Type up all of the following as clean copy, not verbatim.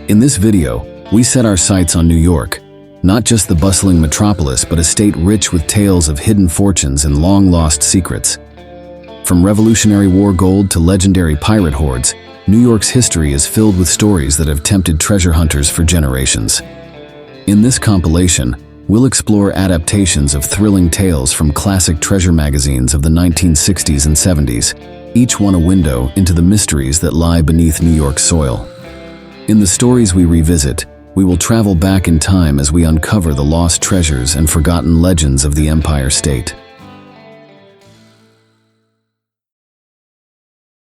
In this video, we set our sights on New York, not just the bustling metropolis, but a state rich with tales of hidden fortunes and long-lost secrets. From Revolutionary War gold to legendary pirate hordes, New York's history is filled with stories that have tempted treasure hunters for generations. In this compilation, we'll explore adaptations of thrilling tales from classic treasure magazines of the 1960s and 70s, each one a window into the mysteries that lie beneath New York's soil. In the stories we revisit, we will travel back in time as we uncover the lost treasures and forgotten legends of the Empire State.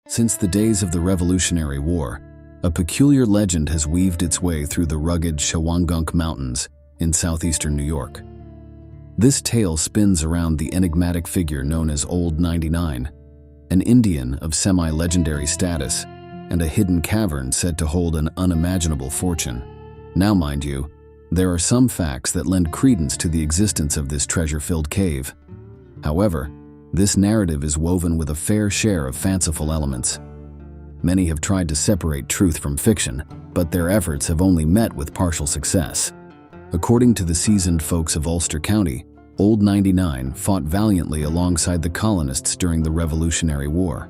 Since the days of the Revolutionary War, a peculiar legend has weaved its way through the rugged Shawangunk Mountains in southeastern New York. This tale spins around the enigmatic figure known as Old 99, an Indian of semi-legendary status, and a hidden cavern said to hold an unimaginable fortune. Now, mind you, there are some facts that lend credence to the existence of this treasure-filled cave. However, this narrative is woven with a fair share of fanciful elements. Many have tried to separate truth from fiction, but their efforts have only met with partial success. According to the seasoned folks of Ulster County, Old 99 fought valiantly alongside the colonists during the Revolutionary War.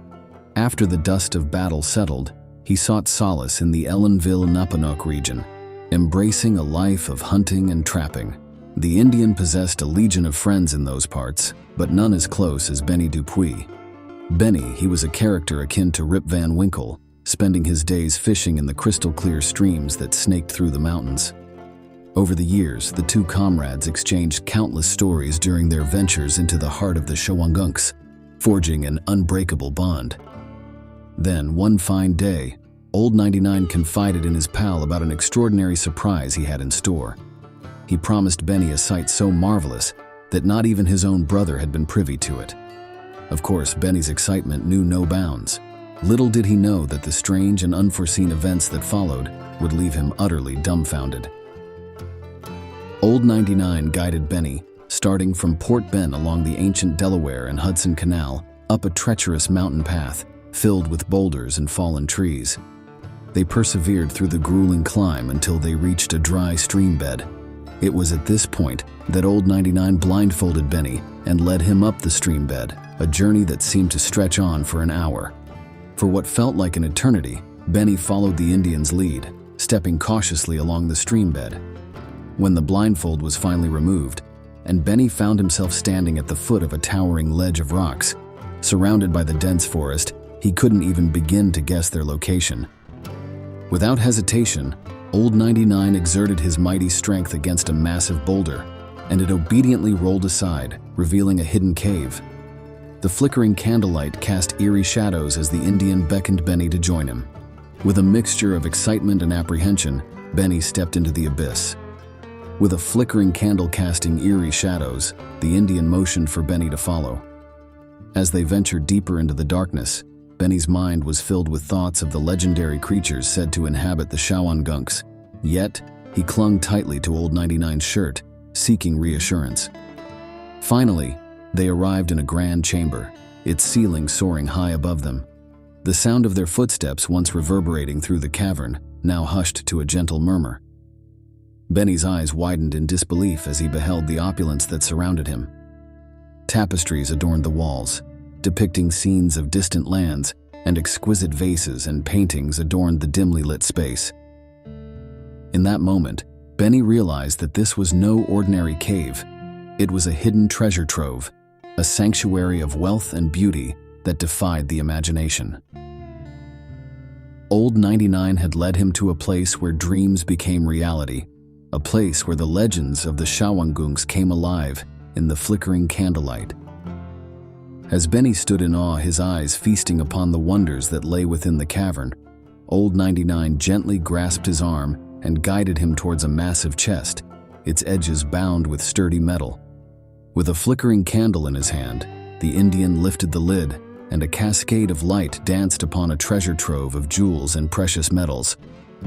After the dust of battle settled, he sought solace in the Ellenville-Napanoch region, embracing a life of hunting and trapping. The Indian possessed a legion of friends in those parts, but none as close as Benny Dupuy. Benny, he was a character akin to Rip Van Winkle, spending his days fishing in the crystal-clear streams that snaked through the mountains. Over the years, the two comrades exchanged countless stories during their ventures into the heart of the Shawangunks, forging an unbreakable bond. Then, one fine day, Old 99 confided in his pal about an extraordinary surprise he had in store. He promised Benny a sight so marvelous that not even his own brother had been privy to it. Of course, Benny's excitement knew no bounds. Little did he know that the strange and unforeseen events that followed would leave him utterly dumbfounded. Old 99 guided Benny, starting from Port Ben along the ancient Delaware and Hudson Canal, up a treacherous mountain path filled with boulders and fallen trees. They persevered through the grueling climb until they reached a dry stream bed. It was at this point that Old 99 blindfolded Benny and led him up the stream bed, a journey that seemed to stretch on for an hour. For what felt like an eternity, Benny followed the Indian's lead, stepping cautiously along the stream bed. When the blindfold was finally removed, and Benny found himself standing at the foot of a towering ledge of rocks, surrounded by the dense forest, he couldn't even begin to guess their location. Without hesitation, Old 99 exerted his mighty strength against a massive boulder, and it obediently rolled aside, revealing a hidden cave. The flickering candlelight cast eerie shadows as the Indian beckoned Benny to join him. With a mixture of excitement and apprehension, Benny stepped into the abyss. With a flickering candle casting eerie shadows, the Indian motioned for Benny to follow. As they ventured deeper into the darkness, Benny's mind was filled with thoughts of the legendary creatures said to inhabit the Shawangunks. Yet, he clung tightly to Old 99's shirt, seeking reassurance. Finally, they arrived in a grand chamber, its ceiling soaring high above them. The sound of their footsteps, once reverberating through the cavern, now hushed to a gentle murmur. Benny's eyes widened in disbelief as he beheld the opulence that surrounded him. Tapestries adorned the walls, depicting scenes of distant lands, and exquisite vases and paintings adorned the dimly lit space. In that moment, Benny realized that this was no ordinary cave. It was a hidden treasure trove, a sanctuary of wealth and beauty that defied the imagination. Old 99 had led him to a place where dreams became reality, a place where the legends of the Shawangunks came alive in the flickering candlelight. As Benny stood in awe, his eyes feasting upon the wonders that lay within the cavern, Old 99 gently grasped his arm and guided him towards a massive chest, its edges bound with sturdy metal. With a flickering candle in his hand, the Indian lifted the lid, and a cascade of light danced upon a treasure trove of jewels and precious metals.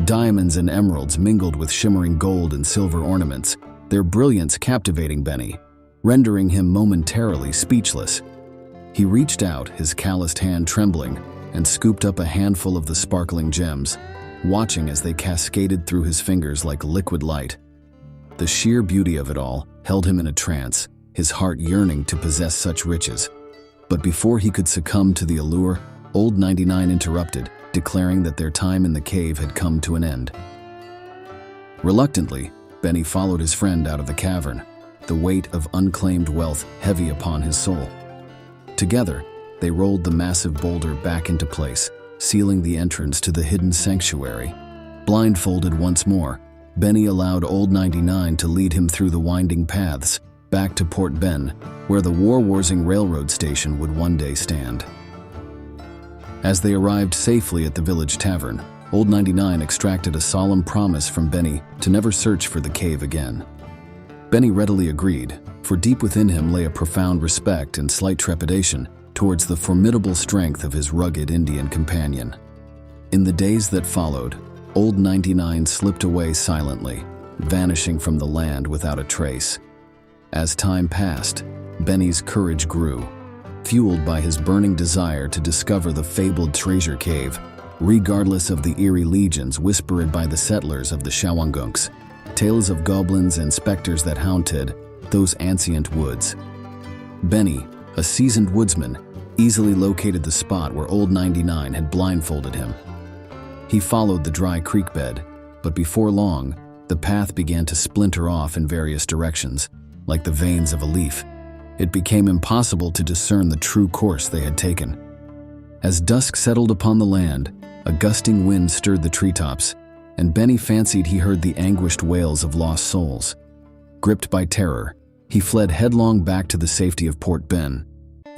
Diamonds and emeralds mingled with shimmering gold and silver ornaments, their brilliance captivating Benny, rendering him momentarily speechless. He reached out, his calloused hand trembling, and scooped up a handful of the sparkling gems. watching as they cascaded through his fingers like liquid light. The sheer beauty of it all held him in a trance, his heart yearning to possess such riches. But before he could succumb to the allure, Old 99 interrupted, declaring that their time in the cave had come to an end. Reluctantly, Benny followed his friend out of the cavern, the weight of unclaimed wealth heavy upon his soul. Together, they rolled the massive boulder back into place, sealing the entrance to the hidden sanctuary. Blindfolded once more, Benny allowed Old 99 to lead him through the winding paths, back to Port Ben, where the war-warsing railroad station would one day stand. As they arrived safely at the village tavern, Old 99 extracted a solemn promise from Benny to never search for the cave again. Benny readily agreed, for deep within him lay a profound respect and slight trepidation towards the formidable strength of his rugged Indian companion. In the days that followed, Old 99 slipped away silently, vanishing from the land without a trace. As time passed, Benny's courage grew, fueled by his burning desire to discover the fabled treasure cave, regardless of the eerie legends whispered by the settlers of the Shawangunks, tales of goblins and specters that haunted those ancient woods. Benny, a seasoned woodsman, easily located the spot where Old 99 had blindfolded him. He followed the dry creek bed, but before long, the path began to splinter off in various directions, like the veins of a leaf. It became impossible to discern the true course they had taken. As dusk settled upon the land, a gusting wind stirred the treetops, and Benny fancied he heard the anguished wails of lost souls. Gripped by terror, he fled headlong back to the safety of Port Ben,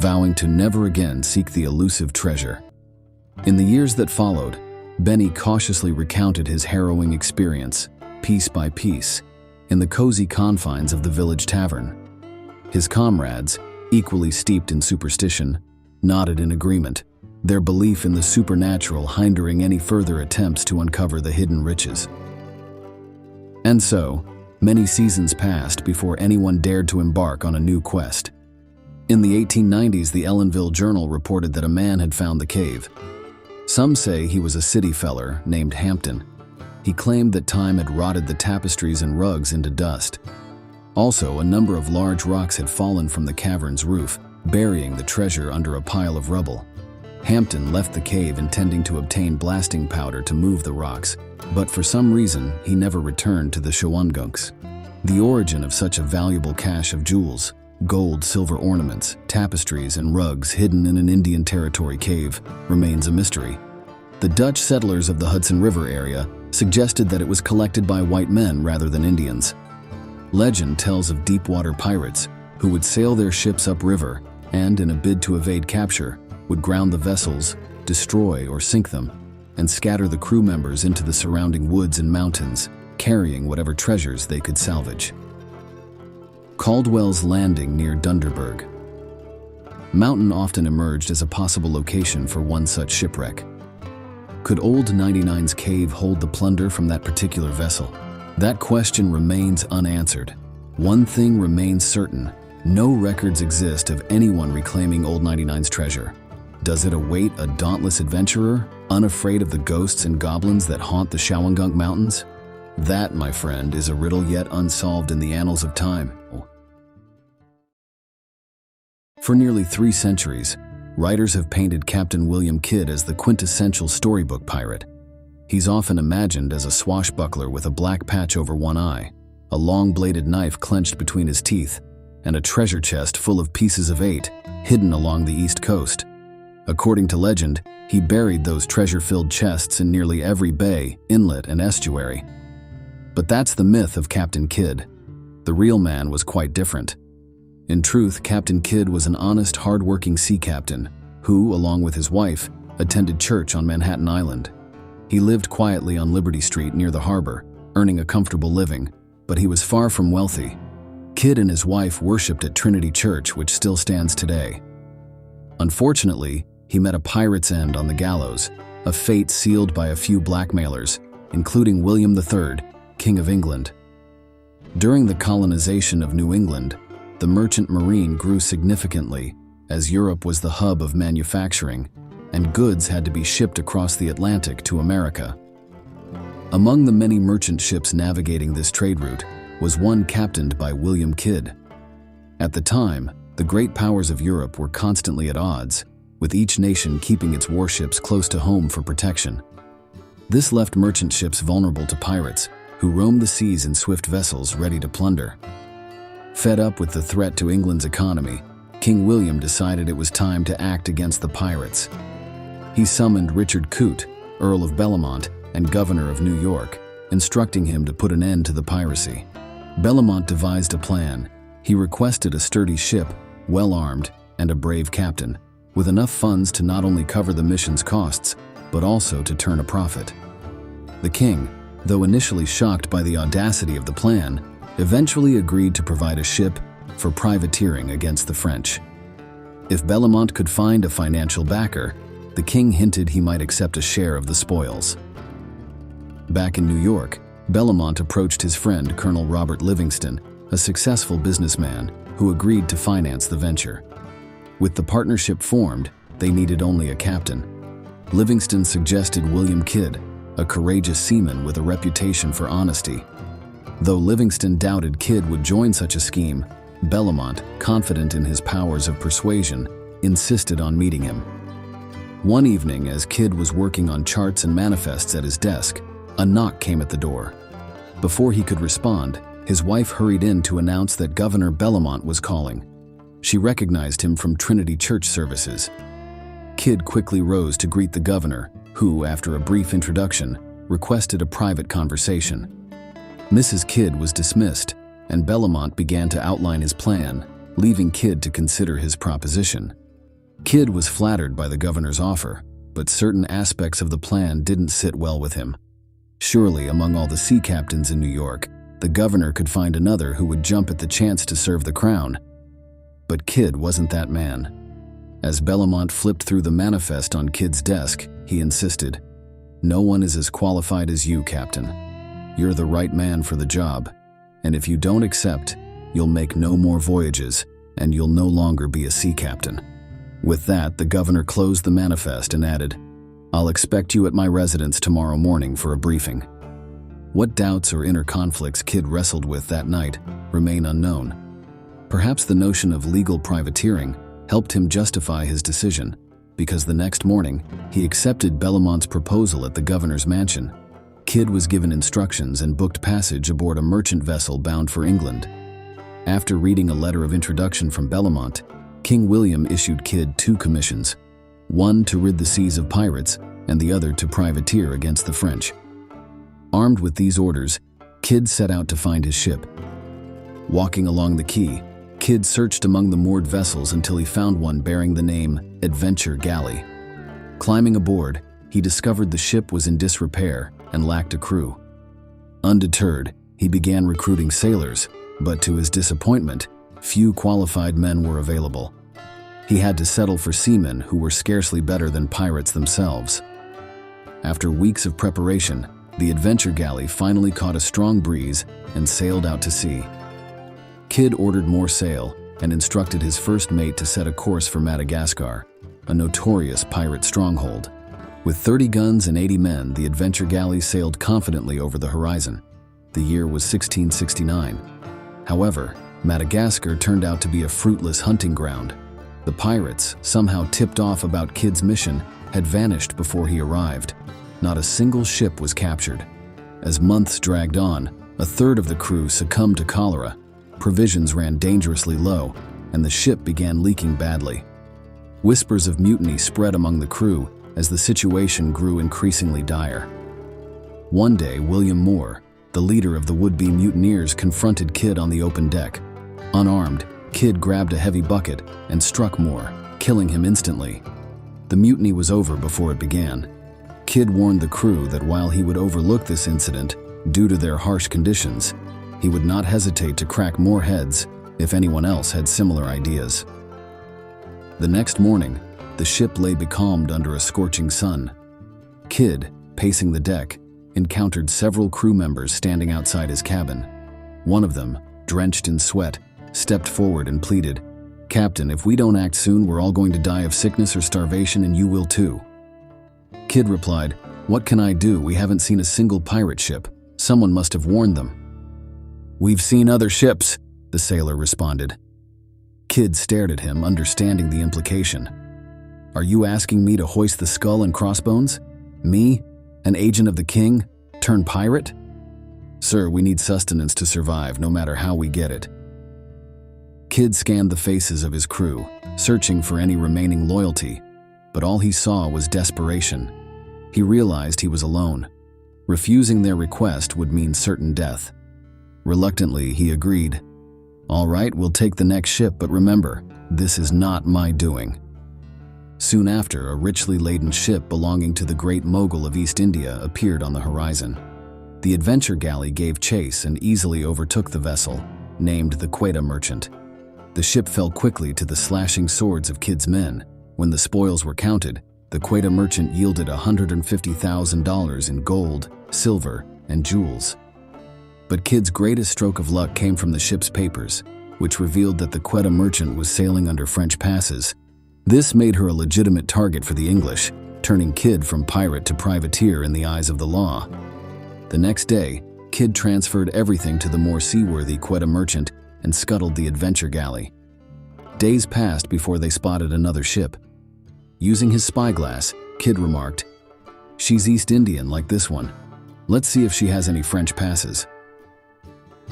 vowing to never again seek the elusive treasure. In the years that followed, Benny cautiously recounted his harrowing experience, piece by piece, in the cozy confines of the village tavern. His comrades, equally steeped in superstition, nodded in agreement, their belief in the supernatural hindering any further attempts to uncover the hidden riches. And so, many seasons passed before anyone dared to embark on a new quest. In the 1890s, the Ellenville Journal reported that a man had found the cave. Some say he was a city feller named Hampton. He claimed that time had rotted the tapestries and rugs into dust. Also, a number of large rocks had fallen from the cavern's roof, burying the treasure under a pile of rubble. Hampton left the cave intending to obtain blasting powder to move the rocks, but for some reason, he never returned to the Shawangunks. The origin of such a valuable cache of jewels, gold, silver ornaments, tapestries, and rugs hidden in an Indian Territory cave remains a mystery. The Dutch settlers of the Hudson River area suggested that it was collected by white men rather than Indians. Legend tells of deep-water pirates who would sail their ships upriver and, in a bid to evade capture, would ground the vessels, destroy or sink them, and scatter the crew members into the surrounding woods and mountains, carrying whatever treasures they could salvage. Caldwell's Landing near Dunderberg. Mountain often emerged as a possible location for one such shipwreck. Could Old 99's cave hold the plunder from that particular vessel? That question remains unanswered. One thing remains certain: no records exist of anyone reclaiming Old 99's treasure. Does it await a dauntless adventurer, unafraid of the ghosts and goblins that haunt the Shawangunk Mountains? That, my friend, is a riddle yet unsolved in the annals of time. For nearly 3 centuries, writers have painted Captain William Kidd as the quintessential storybook pirate. He's often imagined as a swashbuckler with a black patch over one eye, a long-bladed knife clenched between his teeth, and a treasure chest full of pieces of 8 hidden along the East Coast. According to legend, he buried those treasure-filled chests in nearly every bay, inlet, and estuary. But that's the myth of Captain Kidd. The real man was quite different. In truth, Captain Kidd was an honest, hard-working sea captain who, along with his wife, attended church on Manhattan Island. He lived quietly on Liberty Street near the harbor, earning a comfortable living, but he was far from wealthy. Kidd and his wife worshipped at Trinity Church, which still stands today. Unfortunately, he met a pirate's end on the gallows, a fate sealed by a few blackmailers, including William III, King of England. During the colonization of New England, the merchant marine grew significantly, as Europe was the hub of manufacturing, and goods had to be shipped across the Atlantic to America. Among the many merchant ships navigating this trade route was one captained by William Kidd. At the time, the great powers of Europe were constantly at odds, with each nation keeping its warships close to home for protection. This left merchant ships vulnerable to pirates, who roamed the seas in swift vessels ready to plunder. Fed up with the threat to England's economy, King William decided it was time to act against the pirates. He summoned Richard Coote, Earl of Bellamont and Governor of New York, instructing him to put an end to the piracy. Bellamont devised a plan. He requested a sturdy ship, well-armed, and a brave captain, with enough funds to not only cover the mission's costs, but also to turn a profit. The king, though initially shocked by the audacity of the plan, eventually agreed to provide a ship for privateering against the French. If Bellamont could find a financial backer, the king hinted he might accept a share of the spoils. Back in New York, Bellamont approached his friend Colonel Robert Livingston, a successful businessman who agreed to finance the venture. With the partnership formed, they needed only a captain. Livingston suggested William Kidd, a courageous seaman with a reputation for honesty. Though Livingston doubted Kidd would join such a scheme, Bellamont, confident in his powers of persuasion, insisted on meeting him. One evening, as Kidd was working on charts and manifests at his desk, a knock came at the door. Before he could respond, his wife hurried in to announce that Governor Bellamont was calling. She recognized him from Trinity Church services. Kidd quickly rose to greet the governor, who, after a brief introduction, requested a private conversation. Mrs. Kidd was dismissed, and Bellamont began to outline his plan, leaving Kidd to consider his proposition. Kidd was flattered by the governor's offer, but certain aspects of the plan didn't sit well with him. Surely, among all the sea captains in New York, the governor could find another who would jump at the chance to serve the crown. But Kidd wasn't that man. As Bellamont flipped through the manifest on Kidd's desk, he insisted, "No one is as qualified as you, Captain. You're the right man for the job, and if you don't accept, you'll make no more voyages, and you'll no longer be a sea captain." With that, the governor closed the manifest and added, "I'll expect you at my residence tomorrow morning for a briefing." What doubts or inner conflicts Kidd wrestled with that night remain unknown. Perhaps the notion of legal privateering helped him justify his decision, because the next morning, he accepted Bellamont's proposal at the governor's mansion. Kidd was given instructions and booked passage aboard a merchant vessel bound for England. After reading a letter of introduction from Bellamont, King William issued Kidd 2 commissions, one to rid the seas of pirates and the other to privateer against the French. Armed with these orders, Kidd set out to find his ship. Walking along the quay, Kidd searched among the moored vessels until he found one bearing the name Adventure Galley. Climbing aboard, he discovered the ship was in disrepair and lacked a crew. Undeterred, he began recruiting sailors, but to his disappointment, few qualified men were available. He had to settle for seamen who were scarcely better than pirates themselves. After weeks of preparation, the Adventure Galley finally caught a strong breeze and sailed out to sea. Kidd ordered more sail and instructed his first mate to set a course for Madagascar, a notorious pirate stronghold. With 30 guns and 80 men, the Adventure Galley sailed confidently over the horizon. The year was 1669. However, Madagascar turned out to be a fruitless hunting ground. The pirates, somehow tipped off about Kidd's mission, had vanished before he arrived. Not a single ship was captured. As months dragged on, a third of the crew succumbed to cholera. Provisions ran dangerously low, and the ship began leaking badly. Whispers of mutiny spread among the crew as the situation grew increasingly dire. One day, William Moore, the leader of the would-be mutineers, confronted Kidd on the open deck. Unarmed, Kidd grabbed a heavy bucket and struck Moore, killing him instantly. The mutiny was over before it began. Kidd warned the crew that while he would overlook this incident due to their harsh conditions, he would not hesitate to crack more heads if anyone else had similar ideas. The next morning, the ship lay becalmed under a scorching sun. Kidd, pacing the deck, encountered several crew members standing outside his cabin. One of them, drenched in sweat, stepped forward and pleaded, "Captain, if we don't act soon, we're all going to die of sickness or starvation, and you will too." Kidd replied, "What can I do? We haven't seen a single pirate ship. Someone must have warned them." "We've seen other ships," the sailor responded. Kidd stared at him, understanding the implication. "Are you asking me to hoist the skull and crossbones? Me, an agent of the king, turned pirate?" "Sir, we need sustenance to survive, no matter how we get it." Kidd scanned the faces of his crew, searching for any remaining loyalty, but all he saw was desperation. He realized he was alone. Refusing their request would mean certain death. Reluctantly, he agreed. "All right, we'll take the next ship, but remember, this is not my doing." Soon after, a richly laden ship belonging to the Great Mogul of East India appeared on the horizon. The adventure galley gave chase and easily overtook the vessel, named the Quetta Merchant. The ship fell quickly to the slashing swords of Kidd's men. When the spoils were counted, the Quetta Merchant yielded $150,000 in gold, silver, and jewels. But Kidd's greatest stroke of luck came from the ship's papers, which revealed that the Quetta Merchant was sailing under French passes. This made her a legitimate target for the English, turning Kidd from pirate to privateer in the eyes of the law. The next day, Kidd transferred everything to the more seaworthy Quetta Merchant and scuttled the adventure galley. Days passed before they spotted another ship. Using his spyglass, Kidd remarked, "She's East Indian like this one. Let's see if she has any French passes."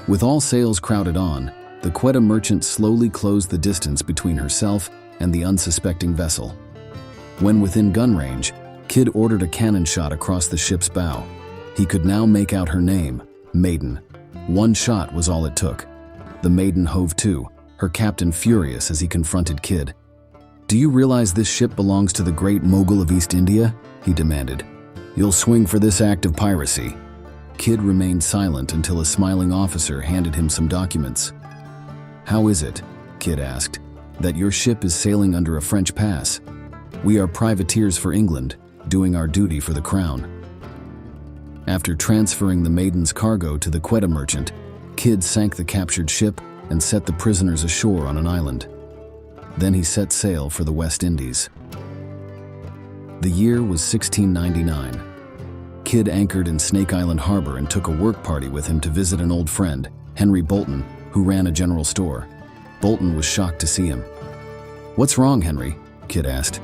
With all sails crowded on, the Quetta Merchant slowly closed the distance between herself and the unsuspecting vessel. When within gun range, Kidd ordered a cannon shot across the ship's bow. He could now make out her name, Maiden. One shot was all it took. The Maiden hove to, her captain furious as he confronted Kidd. "Do you realize this ship belongs to the Great Mogul of East India?" he demanded. "You'll swing for this act of piracy." Kidd remained silent until a smiling officer handed him some documents. "How is it," Kidd asked, "that your ship is sailing under a French pass? We are privateers for England, doing our duty for the crown." After transferring the Maiden's cargo to the Quetta Merchant, Kidd sank the captured ship and set the prisoners ashore on an island. Then he set sail for the West Indies. The year was 1699. Kidd anchored in Snake Island Harbor and took a work party with him to visit an old friend, Henry Bolton, who ran a general store. Bolton was shocked to see him. "What's wrong, Henry?" Kidd asked.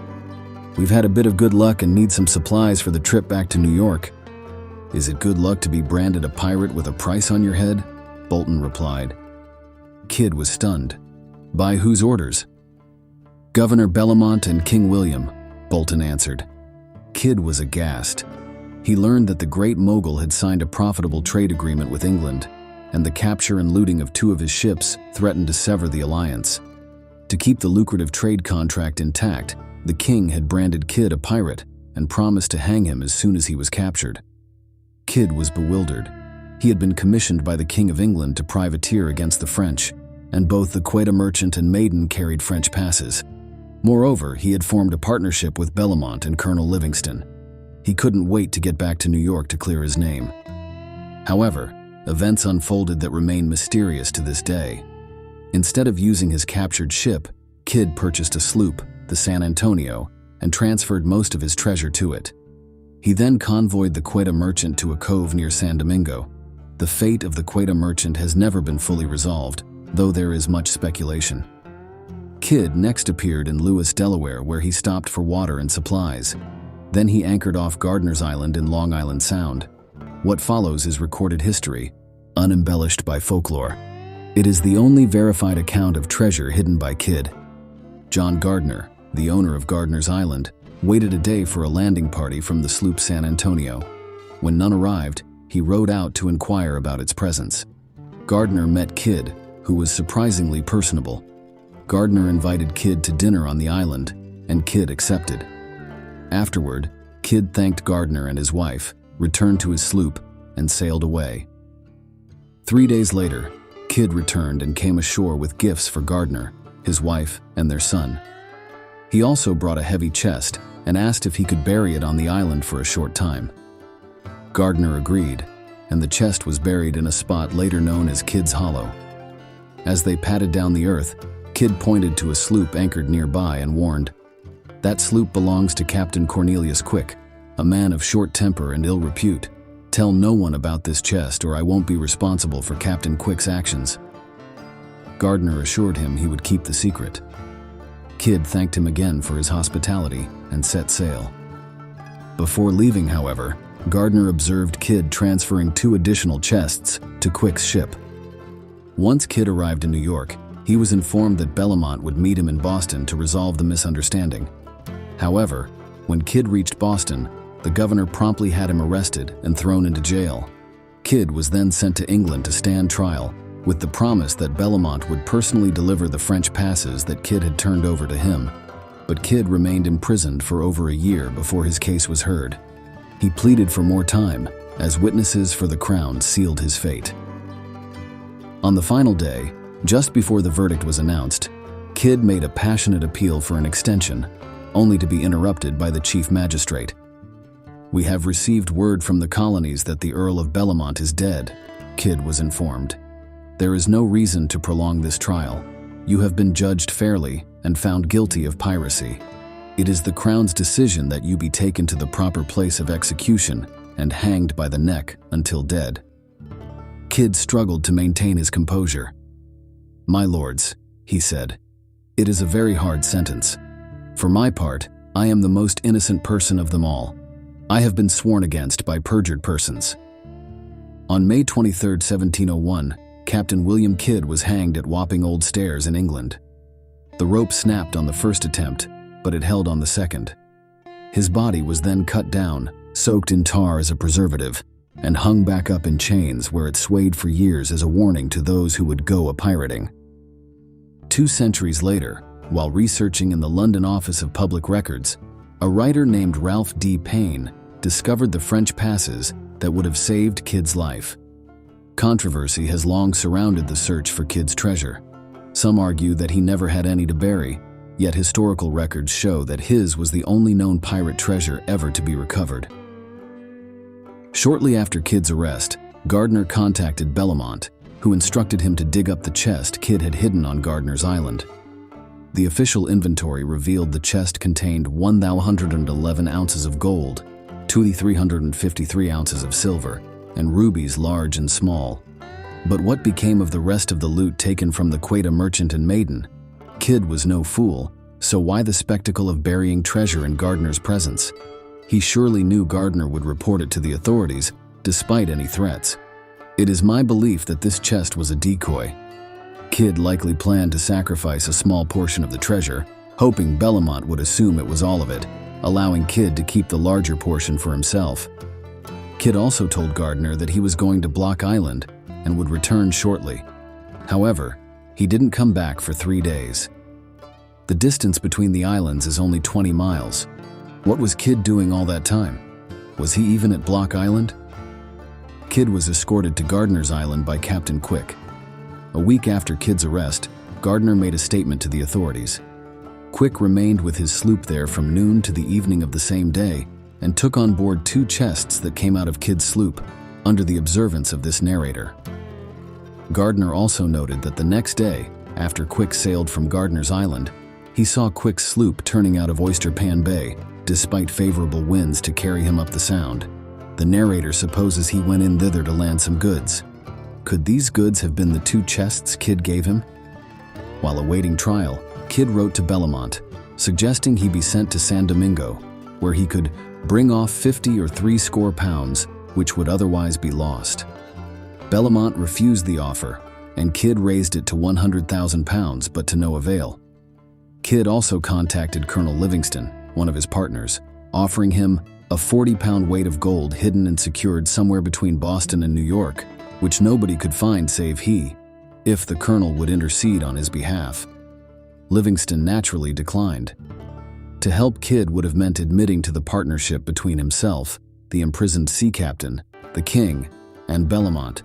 "We've had a bit of good luck and need some supplies for the trip back to New York." "Is it good luck to be branded a pirate with a price on your head?" Bolton replied. Kidd was stunned. "By whose orders?" "Governor Bellamont and King William," Bolton answered. Kidd was aghast. He learned that the Great Mogul had signed a profitable trade agreement with England, and the capture and looting of two of his ships threatened to sever the alliance. To keep the lucrative trade contract intact, the king had branded Kidd a pirate and promised to hang him as soon as he was captured. Kidd was bewildered. He had been commissioned by the King of England to privateer against the French, and both the Quetta Merchant and Maiden carried French passes. Moreover, he had formed a partnership with Bellamont and Colonel Livingston. He couldn't wait to get back to New York to clear his name. However, events unfolded that remain mysterious to this day. Instead of using his captured ship, Kidd purchased a sloop, the San Antonio, and transferred most of his treasure to it. He then convoyed the Quetta Merchant to a cove near San Domingo. The fate of the Quetta Merchant has never been fully resolved, though there is much speculation. Kidd next appeared in Lewis, Delaware, where he stopped for water and supplies. Then he anchored off Gardiner's Island in Long Island Sound. What follows is recorded history, unembellished by folklore. It is the only verified account of treasure hidden by Kidd. John Gardner, the owner of Gardiner's Island, waited a day for a landing party from the sloop San Antonio. When none arrived, he rowed out to inquire about its presence. Gardner met Kidd, who was surprisingly personable. Gardner invited Kidd to dinner on the island, and Kidd accepted. Afterward, Kidd thanked Gardner and his wife, returned to his sloop, and sailed away. 3 days later, Kidd returned and came ashore with gifts for Gardner, his wife, and their son. He also brought a heavy chest and asked if he could bury it on the island for a short time. Gardner agreed, and the chest was buried in a spot later known as Kidd's Hollow. As they patted down the earth, Kidd pointed to a sloop anchored nearby and warned, "That sloop belongs to Captain Cornelius Quick. a man of short temper and ill repute. Tell no one about this chest or I won't be responsible for Captain Quick's actions. Gardner assured him he would keep the secret. Kidd thanked him again for his hospitality and set sail. Before leaving, however, Gardner observed Kidd transferring 2 additional chests to Quick's ship. Once Kidd arrived in New York, he was informed that Bellamont would meet him in Boston to resolve the misunderstanding. However, when Kidd reached Boston, the governor promptly had him arrested and thrown into jail. Kidd was then sent to England to stand trial, with the promise that Bellamont would personally deliver the French passes that Kidd had turned over to him. But Kidd remained imprisoned for over a year before his case was heard. He pleaded for more time, as witnesses for the crown sealed his fate. On the final day, just before the verdict was announced, Kidd made a passionate appeal for an extension, only to be interrupted by the chief magistrate. "We have received word from the colonies that the Earl of Bellamont is dead," Kidd was informed. "There is no reason to prolong this trial. You have been judged fairly and found guilty of piracy. It is the Crown's decision that you be taken to the proper place of execution and hanged by the neck until dead." Kidd struggled to maintain his composure. "My lords," he said, "it is a very hard sentence. For my part, I am the most innocent person of them all. I have been sworn against by perjured persons." On May 23, 1701, Captain William Kidd was hanged at Wapping Old Stairs in England. The rope snapped on the first attempt, but it held on the second. His body was then cut down, soaked in tar as a preservative, and hung back up in chains where it swayed for years as a warning to those who would go a-pirating. 2 centuries later, while researching in the London Office of Public Records, a writer named Ralph D. Payne discovered the French passes that would have saved Kidd's life. Controversy has long surrounded the search for Kidd's treasure. Some argue that he never had any to bury, yet historical records show that his was the only known pirate treasure ever to be recovered. Shortly after Kidd's arrest, Gardner contacted Bellamont, who instructed him to dig up the chest Kidd had hidden on Gardner's Island. The official inventory revealed the chest contained 1,111 ounces of gold, 2,353 ounces of silver, and rubies large and small. But what became of the rest of the loot taken from the Quetta merchant and maiden? Kidd was no fool, so why the spectacle of burying treasure in Gardner's presence? He surely knew Gardner would report it to the authorities, despite any threats. It is my belief that this chest was a decoy. Kidd likely planned to sacrifice a small portion of the treasure, hoping Bellamont would assume it was all of it, allowing Kidd to keep the larger portion for himself. Kidd also told Gardner that he was going to Block Island and would return shortly. However, he didn't come back for 3 days. The distance between the islands is only 20 miles. What was Kidd doing all that time? Was he even at Block Island? Kidd was escorted to Gardner's Island by Captain Quick. A week after Kidd's arrest, Gardner made a statement to the authorities. Quick remained with his sloop there from noon to the evening of the same day and took on board 2 chests that came out of Kidd's sloop, under the observance of this narrator. Gardner also noted that the next day, after Quick sailed from Gardner's Island, he saw Quick's sloop turning out of Oyster Pan Bay, despite favorable winds to carry him up the Sound. The narrator supposes he went in thither to land some goods. Could these goods have been the 2 chests Kidd gave him? While awaiting trial, Kidd wrote to Bellamont, suggesting he be sent to San Domingo, where he could bring off 50 or 60 pounds, which would otherwise be lost. Bellamont refused the offer, and Kidd raised it to 100,000 pounds, but to no avail. Kidd also contacted Colonel Livingston, one of his partners, offering him a 40-pound weight of gold hidden and secured somewhere between Boston and New York, which nobody could find save he, if the colonel would intercede on his behalf. Livingston naturally declined. To help Kidd would have meant admitting to the partnership between himself, the imprisoned sea captain, the king, and Bellamont.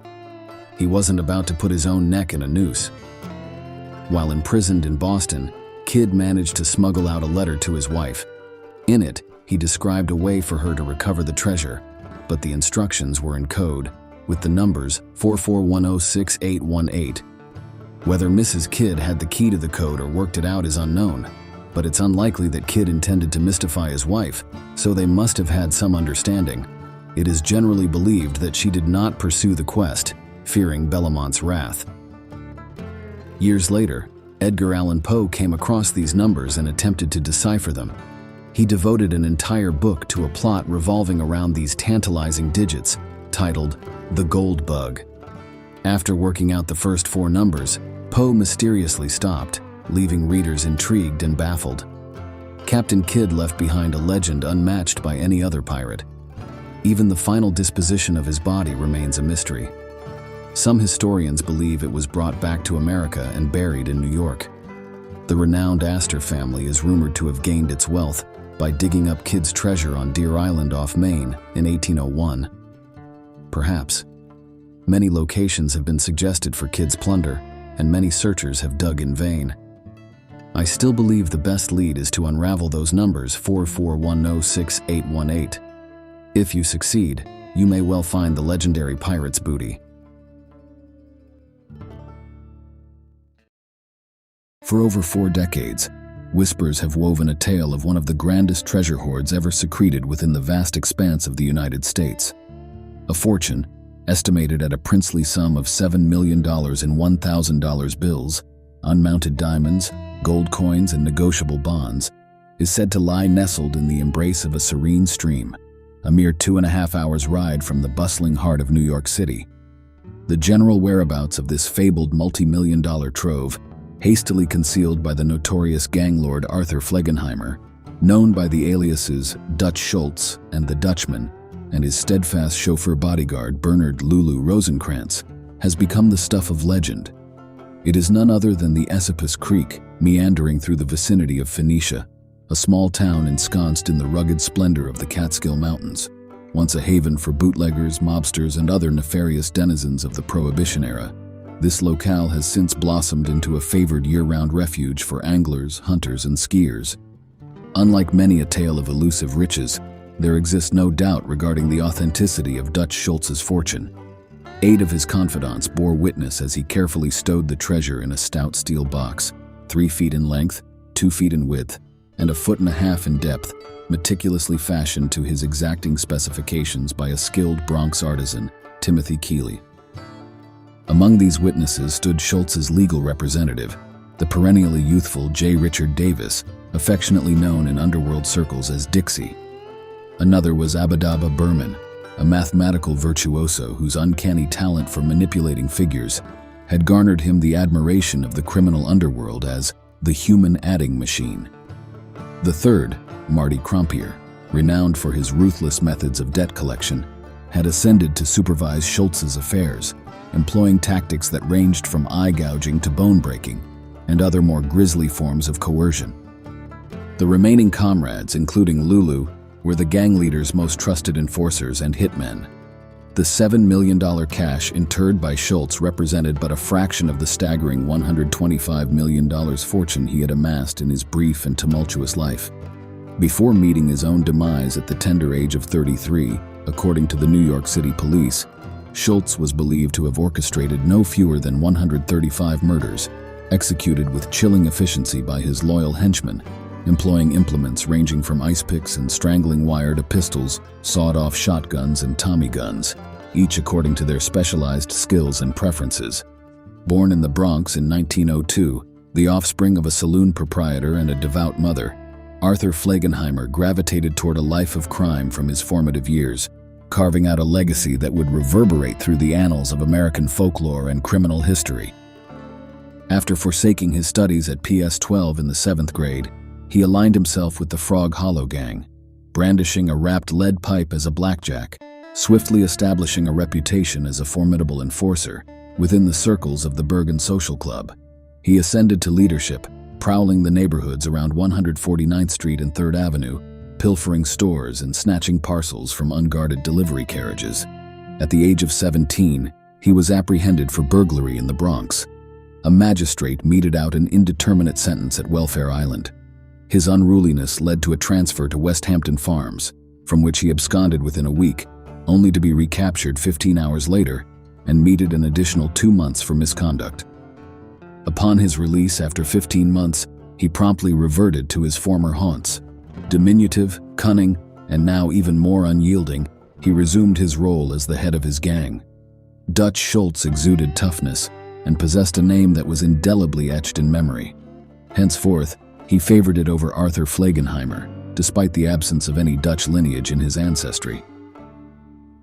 He wasn't about to put his own neck in a noose. While imprisoned in Boston, Kidd managed to smuggle out a letter to his wife. In it, he described a way for her to recover the treasure, but the instructions were in code, with the numbers 44106818. Whether Mrs. Kidd had the key to the code or worked it out is unknown. but it's unlikely that Kidd intended to mystify his wife, so they must have had some understanding. It is generally believed that she did not pursue the quest, fearing Bellomont's wrath. Years later, Edgar Allan Poe came across these numbers and attempted to decipher them. He devoted an entire book to a plot revolving around these tantalizing digits, titled The Gold Bug. After working out the first 4 numbers, Poe mysteriously stopped, leaving readers intrigued and baffled. Captain Kidd left behind a legend unmatched by any other pirate. Even the final disposition of his body remains a mystery. Some historians believe it was brought back to America and buried in New York. The renowned Astor family is rumored to have gained its wealth by digging up Kidd's treasure on Deer Island off Maine in 1801. Perhaps. Many locations have been suggested for Kidd's plunder, and many searchers have dug in vain. I still believe the best lead is to unravel those numbers 44106818. If you succeed, you may well find the legendary pirate's booty. For over 4 decades, whispers have woven a tale of one of the grandest treasure hoards ever secreted within the vast expanse of the United States. A fortune, estimated at a princely sum of $7 million in $1,000 bills, unmounted diamonds, gold coins, and negotiable bonds, is said to lie nestled in the embrace of a serene stream, a mere 2.5 hours' ride from the bustling heart of New York City. The general whereabouts of this fabled multi-million-dollar trove, hastily concealed by the notorious gang lord Arthur Flegenheimer, known by the aliases Dutch Schultz and the Dutchman, and his steadfast chauffeur bodyguard Bernard Lulu Rosenkrantz, has become the stuff of legend. It is none other than the Esopus Creek, meandering through the vicinity of Phoenicia, a small town ensconced in the rugged splendor of the Catskill Mountains, once a haven for bootleggers, mobsters, and other nefarious denizens of the Prohibition era. This locale has since blossomed into a favored year-round refuge for anglers, hunters, and skiers. Unlike many a tale of elusive riches, there exists no doubt regarding the authenticity of Dutch Schultz's fortune. 8 of his confidants bore witness as he carefully stowed the treasure in a stout steel box, 3 feet in length, 2 feet in width, and 1.5 feet in depth, meticulously fashioned to his exacting specifications by a skilled Bronx artisan, Timothy Keeley. Among these witnesses stood Schultz's legal representative, the perennially youthful J. Richard Davis, affectionately known in underworld circles as Dixie. Another was Abadaba Berman, a mathematical virtuoso whose uncanny talent for manipulating figures had garnered him the admiration of the criminal underworld as the human adding machine. The third, Marty Crompier, renowned for his ruthless methods of debt collection, had ascended to supervise Schultz's affairs, employing tactics that ranged from eye gouging to bone breaking, and other more grisly forms of coercion. The remaining comrades, including Lulu, were the gang leader's most trusted enforcers and hitmen. The $7 million cash interred by Schultz represented but a fraction of the staggering $125 million fortune he had amassed in his brief and tumultuous life. Before meeting his own demise at the tender age of 33, according to the New York City police, Schultz was believed to have orchestrated no fewer than 135 murders, executed with chilling efficiency by his loyal henchmen, employing implements ranging from ice picks and strangling wire to pistols, sawed-off shotguns, and Tommy guns, each according to their specialized skills and preferences. Born in the Bronx in 1902, the offspring of a saloon proprietor and a devout mother, Arthur Flegenheimer gravitated toward a life of crime from his formative years, carving out a legacy that would reverberate through the annals of American folklore and criminal history. After forsaking his studies at PS-12 in the 7th grade, he aligned himself with the Frog Hollow Gang, brandishing a wrapped lead pipe as a blackjack, swiftly establishing a reputation as a formidable enforcer within the circles of the Bergen Social Club. He ascended to leadership, prowling the neighborhoods around 149th Street and 3rd Avenue, pilfering stores and snatching parcels from unguarded delivery carriages. At the age of 17, he was apprehended for burglary in the Bronx. A magistrate meted out an indeterminate sentence at Welfare Island. His unruliness led to a transfer to West Hampton Farms, from which he absconded within a week, only to be recaptured 15 hours later and meted an additional 2 months for misconduct. Upon his release after 15 months, he promptly reverted to his former haunts. Diminutive, cunning, and now even more unyielding, he resumed his role as the head of his gang. Dutch Schultz exuded toughness and possessed a name that was indelibly etched in memory. Henceforth, he favored it over Arthur Flegenheimer, despite the absence of any Dutch lineage in his ancestry.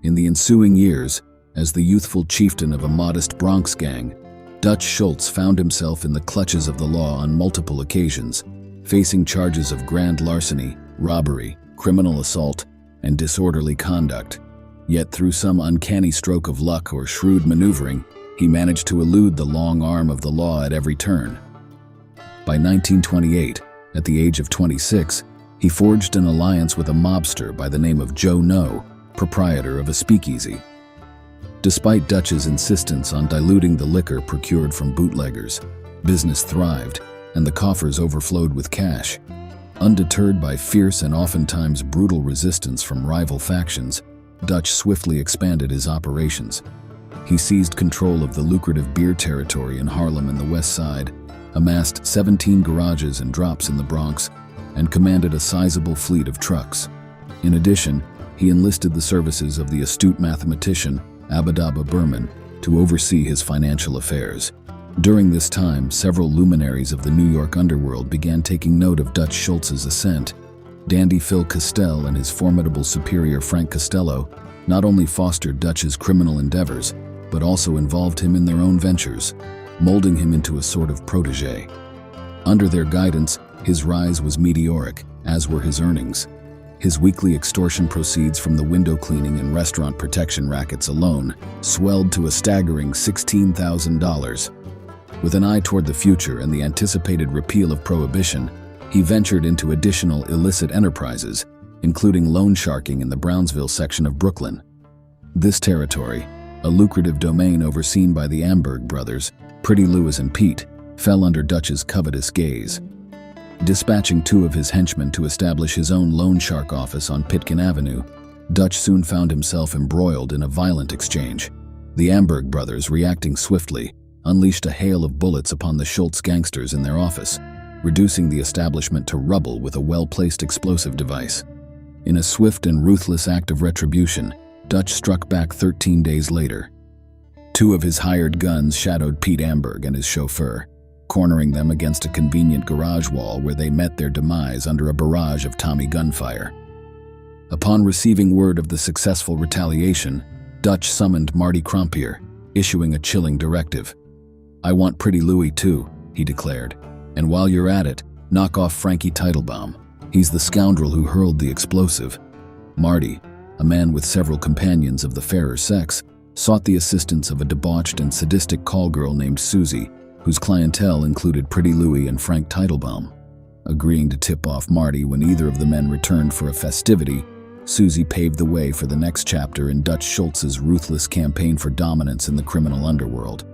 In the ensuing years, as the youthful chieftain of a modest Bronx gang, Dutch Schultz found himself in the clutches of the law on multiple occasions, facing charges of grand larceny, robbery, criminal assault, and disorderly conduct. Yet through some uncanny stroke of luck or shrewd maneuvering, he managed to elude the long arm of the law at every turn. By 1928, at the age of 26, he forged an alliance with a mobster by the name of Joe No, proprietor of a speakeasy. Despite Dutch's insistence on diluting the liquor procured from bootleggers, business thrived, and the coffers overflowed with cash. Undeterred by fierce and oftentimes brutal resistance from rival factions, Dutch swiftly expanded his operations. He seized control of the lucrative beer territory in Harlem and the West Side, amassed 17 garages and drops in the Bronx, and commanded a sizable fleet of trucks. In addition, he enlisted the services of the astute mathematician Abadaba Berman to oversee his financial affairs. During this time, several luminaries of the New York underworld began taking note of Dutch Schultz's ascent. Dandy Phil Castell and his formidable superior Frank Costello not only fostered Dutch's criminal endeavors, but also involved him in their own ventures, molding him into a sort of protege. Under their guidance, his rise was meteoric, as were his earnings. His weekly extortion proceeds from the window cleaning and restaurant protection rackets alone swelled to a staggering $16,000. With an eye toward the future and the anticipated repeal of prohibition, he ventured into additional illicit enterprises, including loan sharking in the Brownsville section of Brooklyn. This territory, a lucrative domain overseen by the Amberg brothers, Pretty Louis and Pete, fell under Dutch's covetous gaze. Dispatching two of his henchmen to establish his own loan shark office on Pitkin Avenue, Dutch soon found himself embroiled in a violent exchange. The Amberg brothers, reacting swiftly, unleashed a hail of bullets upon the Schultz gangsters in their office, reducing the establishment to rubble with a well-placed explosive device. In a swift and ruthless act of retribution, Dutch struck back 13 days later. Two of his hired guns shadowed Pete Amberg and his chauffeur, cornering them against a convenient garage wall where they met their demise under a barrage of Tommy gunfire. Upon receiving word of the successful retaliation, Dutch summoned Marty Krompier, issuing a chilling directive. "I want Pretty Louis too," he declared, "and while you're at it, knock off Frankie Teitelbaum. He's the scoundrel who hurled the explosive." Marty, a man with several companions of the fairer sex, sought the assistance of a debauched and sadistic call girl named Susie, whose clientele included Pretty Louis and Frank Teitelbaum. Agreeing to tip off Marty when either of the men returned for a festivity, Susie paved the way for the next chapter in Dutch Schultz's ruthless campaign for dominance in the criminal underworld.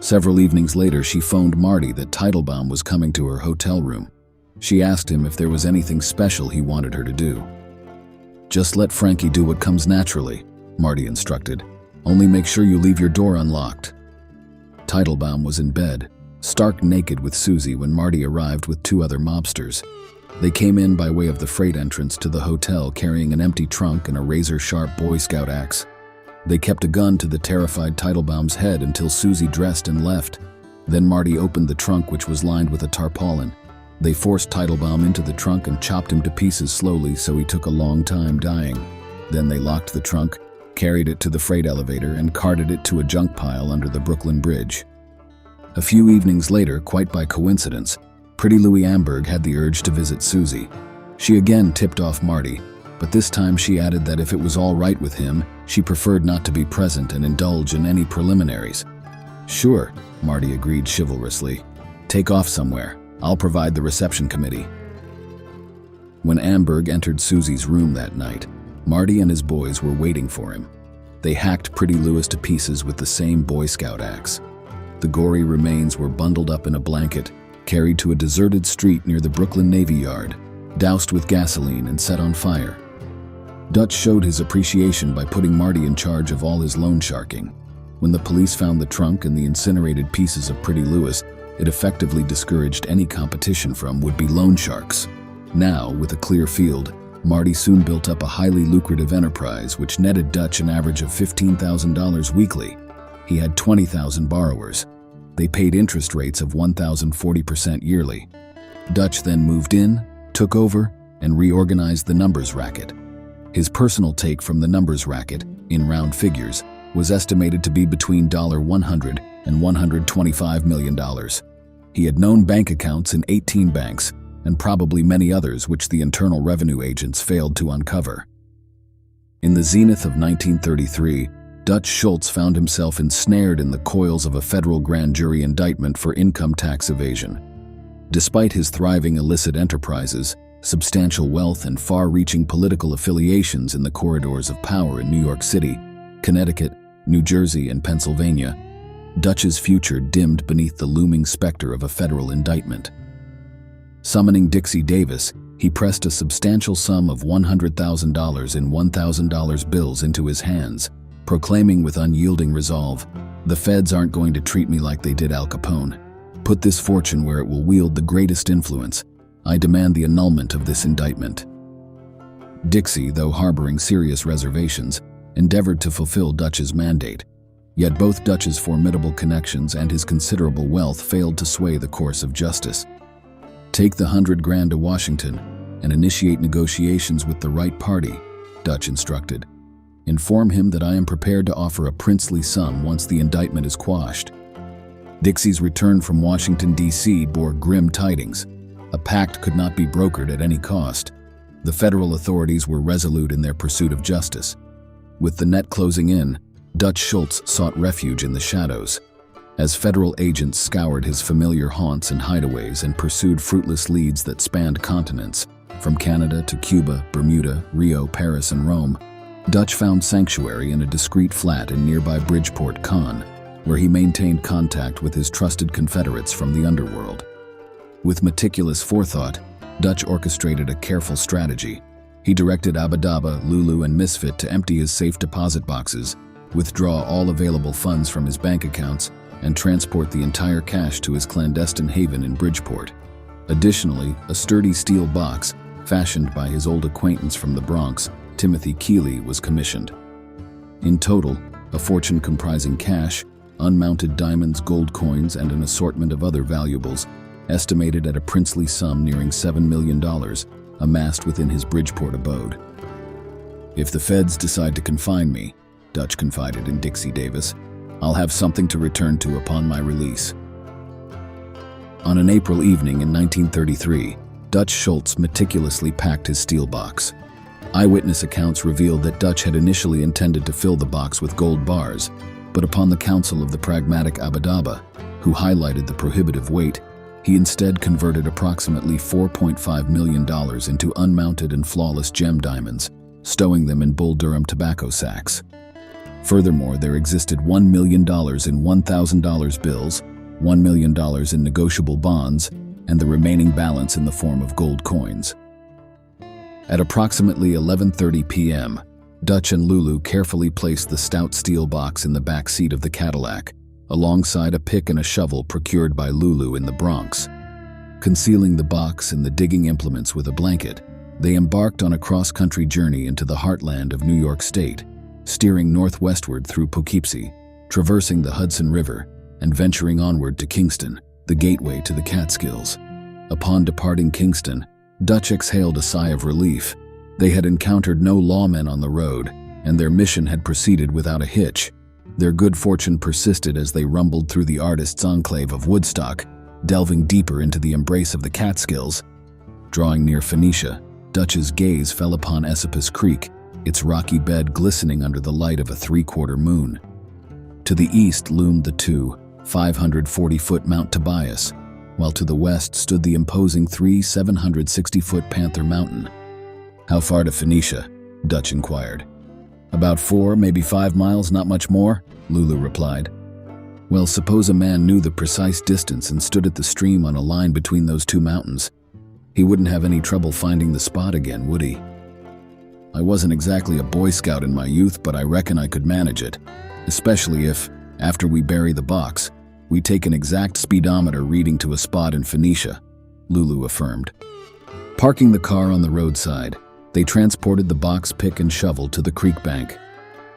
Several evenings later, she phoned Marty that Teitelbaum was coming to her hotel room. She asked him if there was anything special he wanted her to do. "Just let Frankie do what comes naturally," Marty instructed. "Only make sure you leave your door unlocked." Teitelbaum was in bed, stark naked with Susie when Marty arrived with two other mobsters. They came in by way of the freight entrance to the hotel carrying an empty trunk and a razor-sharp Boy Scout axe. They kept a gun to the terrified Teitelbaum's head until Susie dressed and left. Then Marty opened the trunk, which was lined with a tarpaulin. They forced Teitelbaum into the trunk and chopped him to pieces slowly so he took a long time dying. Then they locked the trunk, carried it to the freight elevator, and carted it to a junk pile under the Brooklyn Bridge. A few evenings later, quite by coincidence, Pretty Louis Amberg had the urge to visit Susie. She again tipped off Marty, but this time she added that if it was all right with him, she preferred not to be present and indulge in any preliminaries. "Sure," Marty agreed chivalrously. "Take off somewhere. I'll provide the reception committee." When Amberg entered Susie's room that night, Marty and his boys were waiting for him. They hacked Pretty Louis to pieces with the same Boy Scout axe. The gory remains were bundled up in a blanket, carried to a deserted street near the Brooklyn Navy Yard, doused with gasoline and set on fire. Dutch showed his appreciation by putting Marty in charge of all his loan sharking. When the police found the trunk and the incinerated pieces of Pretty Louis, it effectively discouraged any competition from would-be loan sharks. Now, with a clear field, Marty soon built up a highly lucrative enterprise which netted Dutch an average of $15,000 weekly. He had 20,000 borrowers. They paid interest rates of 1,040% yearly. Dutch then moved in, took over, and reorganized the numbers racket. His personal take from the numbers racket, in round figures, was estimated to be between $100 and $125 million. He had known bank accounts in 18 banks, and probably many others which the Internal Revenue agents failed to uncover. In the zenith of 1933, Dutch Schultz found himself ensnared in the coils of a federal grand jury indictment for income tax evasion. Despite his thriving illicit enterprises, substantial wealth, and far-reaching political affiliations in the corridors of power in New York City, Connecticut, New Jersey, and Pennsylvania, Dutch's future dimmed beneath the looming specter of a federal indictment. Summoning Dixie Davis, he pressed a substantial sum of $100,000 in $1,000 bills into his hands, proclaiming with unyielding resolve, "The feds aren't going to treat me like they did Al Capone. Put this fortune where it will wield the greatest influence. I demand the annulment of this indictment." Dixie, though harboring serious reservations, endeavored to fulfill Dutch's mandate. Yet both Dutch's formidable connections and his considerable wealth failed to sway the course of justice. "Take the $100,000 to Washington and initiate negotiations with the right party," Dutch instructed. "Inform him that I am prepared to offer a princely sum once the indictment is quashed." Dixie's return from Washington, D.C. bore grim tidings. A pact could not be brokered at any cost. The federal authorities were resolute in their pursuit of justice. With the net closing in, Dutch Schultz sought refuge in the shadows. As federal agents scoured his familiar haunts and hideaways and pursued fruitless leads that spanned continents, from Canada to Cuba, Bermuda, Rio, Paris, and Rome, Dutch found sanctuary in a discreet flat in nearby Bridgeport, Conn, where he maintained contact with his trusted confederates from the underworld. With meticulous forethought, Dutch orchestrated a careful strategy. He directed Abadaba, Lulu, and Misfit to empty his safe deposit boxes, withdraw all available funds from his bank accounts, and transport the entire cash to his clandestine haven in Bridgeport. Additionally, a sturdy steel box, fashioned by his old acquaintance from the Bronx, Timothy Keeley, was commissioned. In total, a fortune comprising cash, unmounted diamonds, gold coins, and an assortment of other valuables, estimated at a princely sum nearing $7 million, amassed within his Bridgeport abode. "If the feds decide to confine me," Dutch confided in Dixie Davis, "I'll have something to return to upon my release." On an April evening in 1933, Dutch Schultz meticulously packed his steel box. Eyewitness accounts revealed that Dutch had initially intended to fill the box with gold bars, but upon the counsel of the pragmatic Abadaba, who highlighted the prohibitive weight, he instead converted approximately $4.5 million into unmounted and flawless gem diamonds, stowing them in Bull Durham tobacco sacks. Furthermore, there existed $1 million in $1,000 bills, $1 million in negotiable bonds, and the remaining balance in the form of gold coins. At approximately 11:30 p.m., Dutch and Lulu carefully placed the stout steel box in the back seat of the Cadillac, alongside a pick and a shovel procured by Lulu in the Bronx. Concealing the box and the digging implements with a blanket, they embarked on a cross-country journey into the heartland of New York State, steering northwestward through Poughkeepsie, traversing the Hudson River, and venturing onward to Kingston, the gateway to the Catskills. Upon departing Kingston, Dutch exhaled a sigh of relief. They had encountered no lawmen on the road, and their mission had proceeded without a hitch. Their good fortune persisted as they rumbled through the artists' enclave of Woodstock, delving deeper into the embrace of the Catskills. Drawing near Phoenicia, Dutch's gaze fell upon Esopus Creek, its rocky bed glistening under the light of a three-quarter moon. To the east loomed the 540-foot Mount Tobias, while to the west stood the imposing 760-foot Panther Mountain. "How far to Phoenicia?" Dutch inquired. "About 4, maybe 5 miles, not much more," Lulu replied. "Well, suppose a man knew the precise distance and stood at the stream on a line between those two mountains. He wouldn't have any trouble finding the spot again, would he?" "I wasn't exactly a Boy Scout in my youth, but I reckon I could manage it, especially if, after we bury the box, We take an exact speedometer reading to a spot in Phoenicia, Lulu affirmed. Parking the car on the roadside, they transported the box pick and shovel to the creek bank.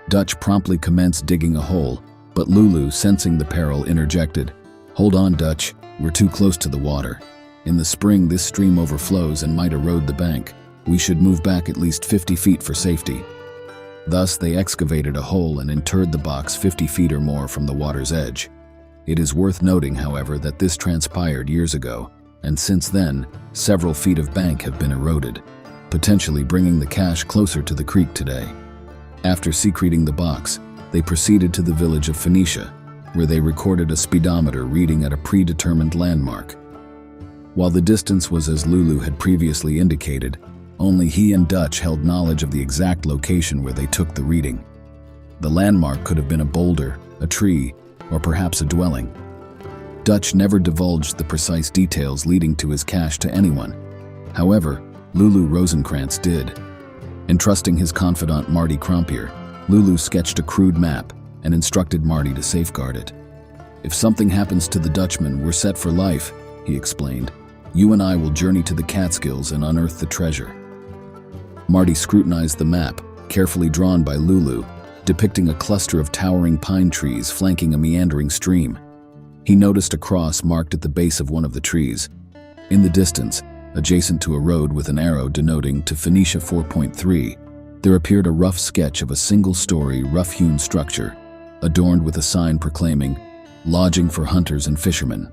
Dutch promptly commenced digging a hole, but Lulu, sensing the peril, interjected, "Hold on, Dutch, we're too close to the water. In the spring, this stream overflows and might erode the bank. We should move back at least 50 feet for safety." Thus, they excavated a hole and interred the box 50 feet or more from the water's edge. It is worth noting, however, that this transpired years ago, and since then, several feet of bank have been eroded, potentially bringing the cache closer to the creek today. After secreting the box, they proceeded to the village of Phoenicia, where they recorded a speedometer reading at a predetermined landmark. While the distance was as Lulu had previously indicated, only he and Dutch held knowledge of the exact location where they took the reading. The landmark could have been a boulder, a tree, or perhaps a dwelling. Dutch never divulged the precise details leading to his cache to anyone. However, Lulu Rosenkrantz did. Entrusting his confidant Marty Krompier, Lulu sketched a crude map and instructed Marty to safeguard it. "If something happens to the Dutchman, we're set for life," he explained. "You and I will journey to the Catskills and unearth the treasure." Marty scrutinized the map, carefully drawn by Lulu, depicting a cluster of towering pine trees flanking a meandering stream. He noticed a cross marked at the base of one of the trees. In the distance, adjacent to a road with an arrow denoting to Phoenicia 4.3, there appeared a rough sketch of a single-story, rough-hewn structure, adorned with a sign proclaiming, "Lodging for hunters and fishermen."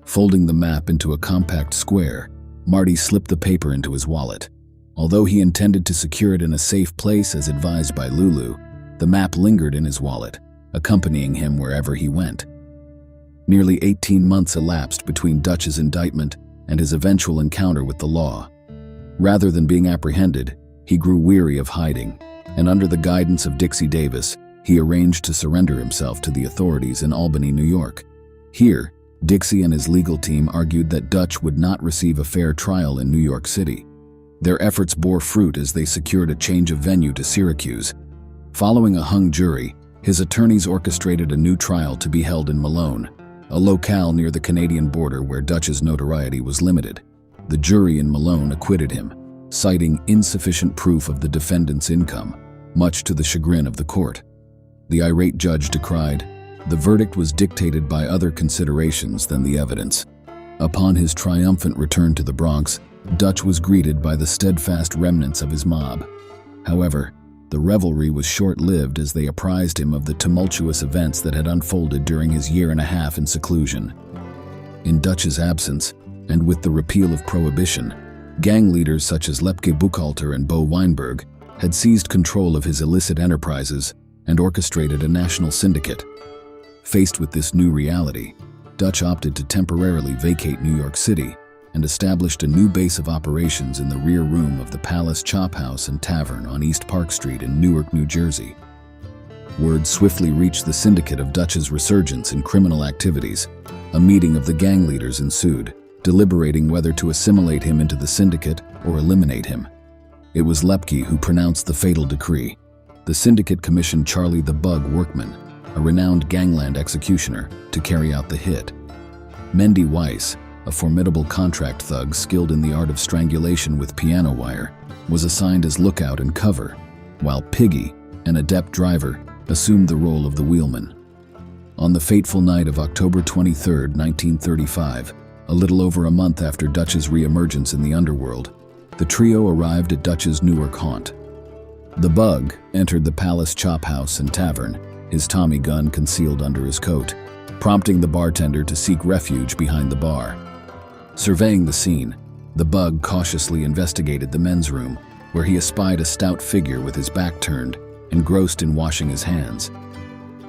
Folding the map into a compact square, Marty slipped the paper into his wallet. Although he intended to secure it in a safe place as advised by Lulu, the map lingered in his wallet, accompanying him wherever he went. Nearly 18 months elapsed between Dutch's indictment and his eventual encounter with the law. Rather than being apprehended, he grew weary of hiding, and under the guidance of Dixie Davis, he arranged to surrender himself to the authorities in Albany, New York. Here, Dixie and his legal team argued that Dutch would not receive a fair trial in New York City. Their efforts bore fruit as they secured a change of venue to Syracuse. Following a hung jury, his attorneys orchestrated a new trial to be held in Malone, a locale near the Canadian border where Dutch's notoriety was limited. The jury in Malone acquitted him, citing insufficient proof of the defendant's income, much to the chagrin of the court. The irate judge decried, "The verdict was dictated by other considerations than the evidence." Upon his triumphant return to the Bronx, Dutch was greeted by the steadfast remnants of his mob. However, the revelry was short-lived as they apprised him of the tumultuous events that had unfolded during his year and a half in seclusion. In Dutch's absence, and with the repeal of Prohibition, gang leaders such as Lepke Buchalter and Bo Weinberg had seized control of his illicit enterprises and orchestrated a national syndicate. Faced with this new reality, Dutch opted to temporarily vacate New York City and established a new base of operations in the rear room of the Palace Chop House and Tavern on East Park Street in Newark, New Jersey. Word swiftly reached the syndicate of Dutch's resurgence in criminal activities. A meeting of the gang leaders ensued, deliberating whether to assimilate him into the syndicate or eliminate him. It was Lepke who pronounced the fatal decree. The syndicate commissioned Charlie the Bug Workman, a renowned gangland executioner, to carry out the hit. Mendy Weiss, a formidable contract thug skilled in the art of strangulation with piano wire, was assigned as lookout and cover, while Piggy, an adept driver, assumed the role of the wheelman. On the fateful night of October 23, 1935, a little over a month after Dutch's reemergence in the underworld, the trio arrived at Dutch's Newark haunt. The Bug entered the Palace Chop House and Tavern, his Tommy gun concealed under his coat, prompting the bartender to seek refuge behind the bar. Surveying the scene, the Bug cautiously investigated the men's room, where he espied a stout figure with his back turned, engrossed in washing his hands.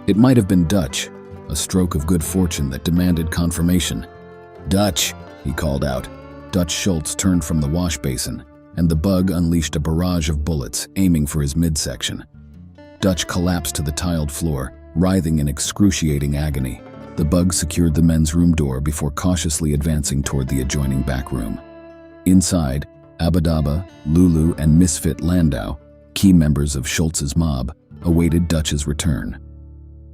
It might have been Dutch, a stroke of good fortune that demanded confirmation. "Dutch," he called out. Dutch Schultz turned from the wash basin, and the Bug unleashed a barrage of bullets, aiming for his midsection. Dutch collapsed to the tiled floor, writhing in excruciating agony. The Bug secured the men's room door before cautiously advancing toward the adjoining back room. Inside, Abadaba, Lulu, and Misfit Landau, key members of Schultz's mob, awaited Dutch's return.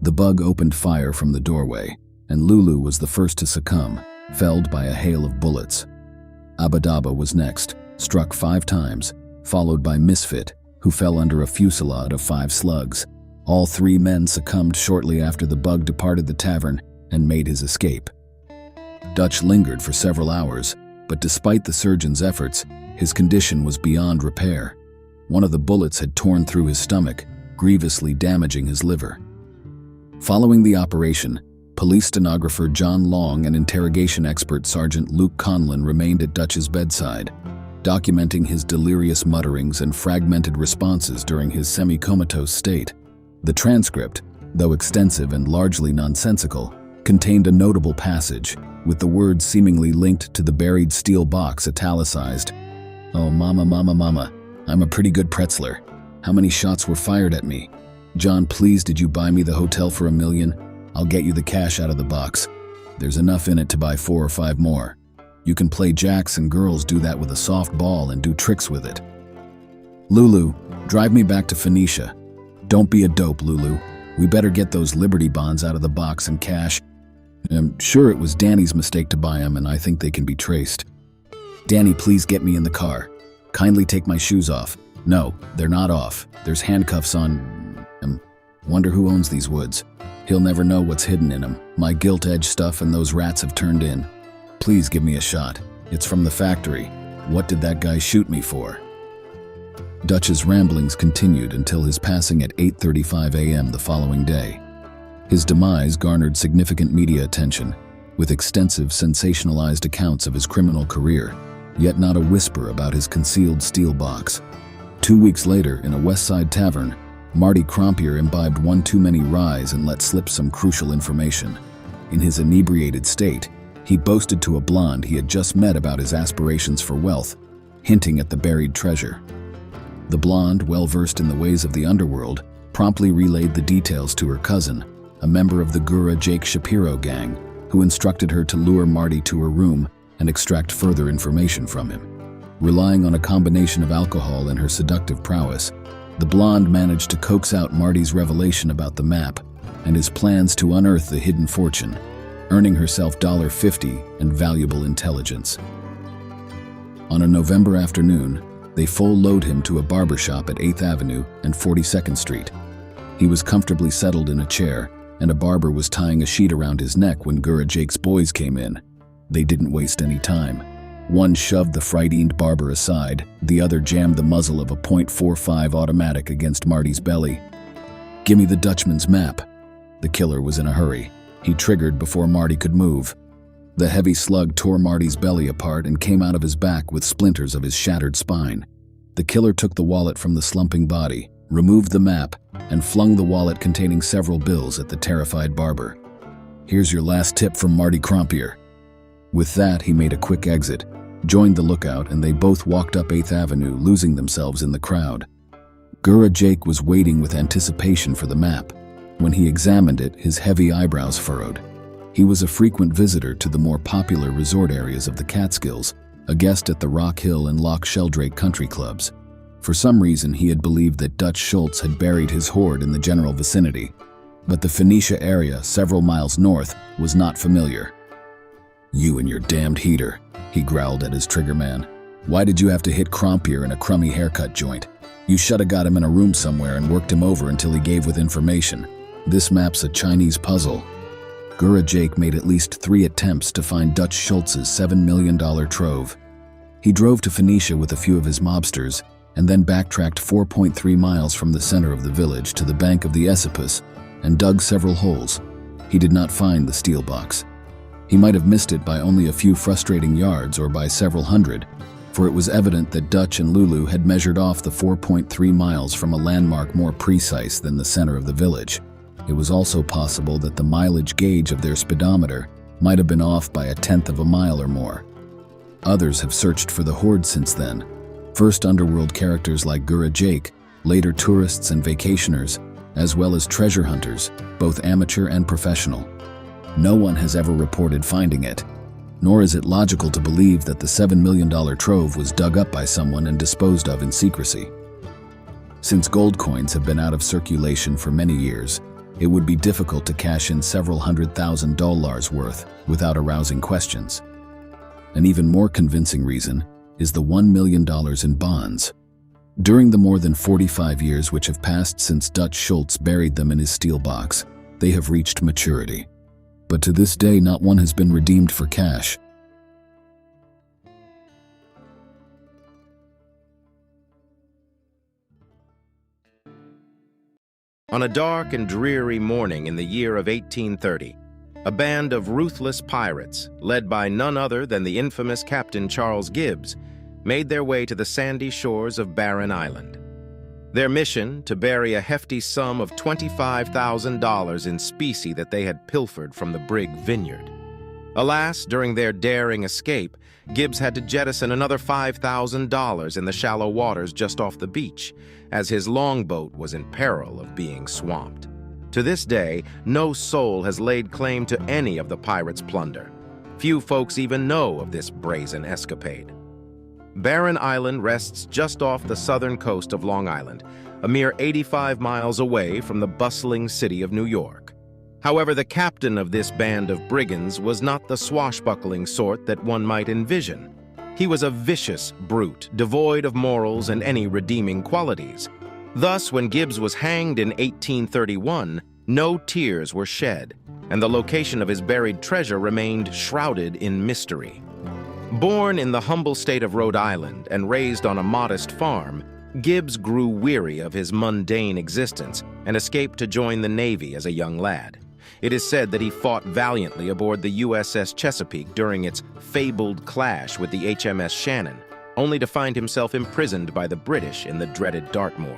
The Bug opened fire from the doorway, and Lulu was the first to succumb, felled by a hail of bullets. Abadaba was next, struck 5 times, followed by Misfit, who fell under a fusillade of 5 slugs. All 3 men succumbed shortly after the bug departed the tavern and made his escape. Dutch lingered for several hours, but despite the surgeon's efforts, his condition was beyond repair. One of the bullets had torn through his stomach, grievously damaging his liver. Following the operation, police stenographer John Long and interrogation expert Sergeant Luke Conlon remained at Dutch's bedside, documenting his delirious mutterings and fragmented responses during his semi-comatose state. The transcript, though extensive and largely nonsensical, contained a notable passage, with the words seemingly linked to the buried steel box italicized. "Oh, mama, mama, mama, I'm a pretty good pretzler. How many shots were fired at me? John, please, did you buy me the hotel for $1 million? I'll get you the cash out of the box. There's enough in it to buy 4 or 5 more. You can play jacks and girls do that with a soft ball and do tricks with it. Lulu, drive me back to Phoenicia. Don't be a dope, Lulu. We better get those Liberty bonds out of the box and cash. I'm sure it was Danny's mistake to buy them, and I think they can be traced. Danny, please get me in the car. Kindly take my shoes off. No, they're not off. There's handcuffs on. Wonder who owns these woods. He'll never know what's hidden in them. My gilt-edge stuff and those rats have turned in. Please give me a shot. It's from the factory. What did that guy shoot me for?" Dutch's ramblings continued until his passing at 8:35 a.m. the following day. His demise garnered significant media attention, with extensive sensationalized accounts of his criminal career, yet not a whisper about his concealed steel box. 2 weeks later, in a West Side tavern, Marty Crompier imbibed one too many ryes and let slip some crucial information. In his inebriated state, he boasted to a blonde he had just met about his aspirations for wealth, hinting at the buried treasure. The blonde, well-versed in the ways of the underworld, promptly relayed the details to her cousin, a member of the Gura Jake Shapiro gang, who instructed her to lure Marty to her room and extract further information from him. Relying on a combination of alcohol and her seductive prowess, the blonde managed to coax out Marty's revelation about the map and his plans to unearth the hidden fortune, earning herself $50 and valuable intelligence. On a November afternoon, they full-load him to a barbershop at 8th Avenue and 42nd Street. He was comfortably settled in a chair, and a barber was tying a sheet around his neck when Gura Jake's boys came in. They didn't waste any time. One shoved the frightened barber aside, the other jammed the muzzle of a .45 automatic against Marty's belly. "Gimme the Dutchman's map." The killer was in a hurry. He triggered before Marty could move. The heavy slug tore Marty's belly apart and came out of his back with splinters of his shattered spine. The killer took the wallet from the slumping body, removed the map, and flung the wallet containing several bills at the terrified barber. "Here's your last tip from Marty Crompier." With that, he made a quick exit, joined the lookout, and they both walked up 8th Avenue, losing themselves in the crowd. Gura Jake was waiting with anticipation for the map. When he examined it, his heavy eyebrows furrowed. He was a frequent visitor to the more popular resort areas of the Catskills, a guest at the Rock Hill and Loch Sheldrake country clubs. For some reason, he had believed that Dutch Schultz had buried his hoard in the general vicinity, but the Phoenicia area, several miles north, was not familiar. "You and your damned heater," he growled at his triggerman. "Why did you have to hit Crompier in a crummy haircut joint? You shoulda got him in a room somewhere and worked him over until he gave with information. This map's a Chinese puzzle." Gura Jake made at least 3 attempts to find Dutch Schultz's $7 million trove. He drove to Phoenicia with a few of his mobsters, and then backtracked 4.3 miles from the center of the village to the bank of the Esopus and dug several holes. He did not find the steel box. He might have missed it by only a few frustrating yards or by several hundred, for it was evident that Dutch and Lulu had measured off the 4.3 miles from a landmark more precise than the center of the village. It was also possible that the mileage gauge of their speedometer might have been off by 1/10 of a mile or more. Others have searched for the hoard since then. First underworld characters like Gura Jake, later tourists and vacationers, as well as treasure hunters, both amateur and professional. No one has ever reported finding it, nor is it logical to believe that the $7 million trove was dug up by someone and disposed of in secrecy. Since gold coins have been out of circulation for many years, it would be difficult to cash in several $100,000 worth without arousing questions. An even more convincing reason is the $1 million in bonds. During the more than 45 years which have passed since Dutch Schultz buried them in his steel box, they have reached maturity. But to this day, not one has been redeemed for cash. On a dark and dreary morning in the year of 1830, a band of ruthless pirates, led by none other than the infamous Captain Charles Gibbs, made their way to the sandy shores of Barren Island. Their mission, to bury a hefty sum of $25,000 in specie that they had pilfered from the brig Vineyard. Alas, during their daring escape, Gibbs had to jettison another $5,000 in the shallow waters just off the beach, as his longboat was in peril of being swamped. To this day, no soul has laid claim to any of the pirates' plunder. Few folks even know of this brazen escapade. Barren Island rests just off the southern coast of Long Island, a mere 85 miles away from the bustling city of New York. However, the captain of this band of brigands was not the swashbuckling sort that one might envision. He was a vicious brute, devoid of morals and any redeeming qualities. Thus, when Gibbs was hanged in 1831, no tears were shed, and the location of his buried treasure remained shrouded in mystery. Born in the humble state of Rhode Island and raised on a modest farm, Gibbs grew weary of his mundane existence and escaped to join the Navy as a young lad. It is said that he fought valiantly aboard the USS Chesapeake during its fabled clash with the HMS Shannon, only to find himself imprisoned by the British in the dreaded Dartmoor.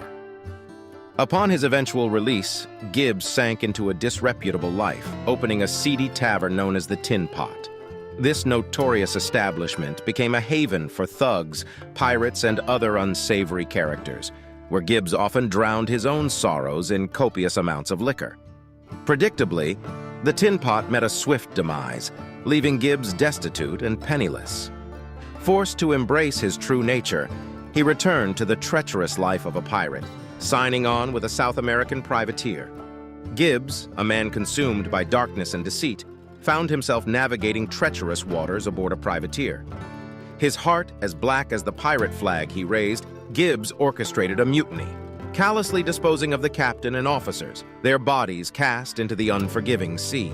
Upon his eventual release, Gibbs sank into a disreputable life, opening a seedy tavern known as the Tin Pot. This notorious establishment became a haven for thugs, pirates, and other unsavory characters, where Gibbs often drowned his own sorrows in copious amounts of liquor. Predictably, the Tin Pot met a swift demise, leaving Gibbs destitute and penniless. Forced to embrace his true nature, he returned to the treacherous life of a pirate, signing on with a South American privateer. Gibbs, a man consumed by darkness and deceit, found himself navigating treacherous waters aboard a privateer. His heart as black as the pirate flag he raised, Gibbs orchestrated a mutiny, callously disposing of the captain and officers, their bodies cast into the unforgiving sea.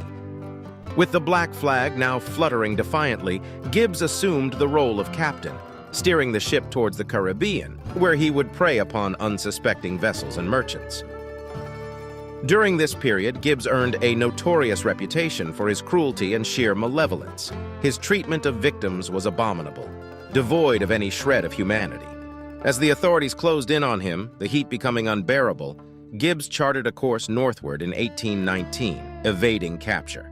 With the black flag now fluttering defiantly, Gibbs assumed the role of captain, steering the ship towards the Caribbean, where he would prey upon unsuspecting vessels and merchants. During this period, Gibbs earned a notorious reputation for his cruelty and sheer malevolence. His treatment of victims was abominable, devoid of any shred of humanity. As the authorities closed in on him, the heat becoming unbearable, Gibbs charted a course northward in 1819, evading capture.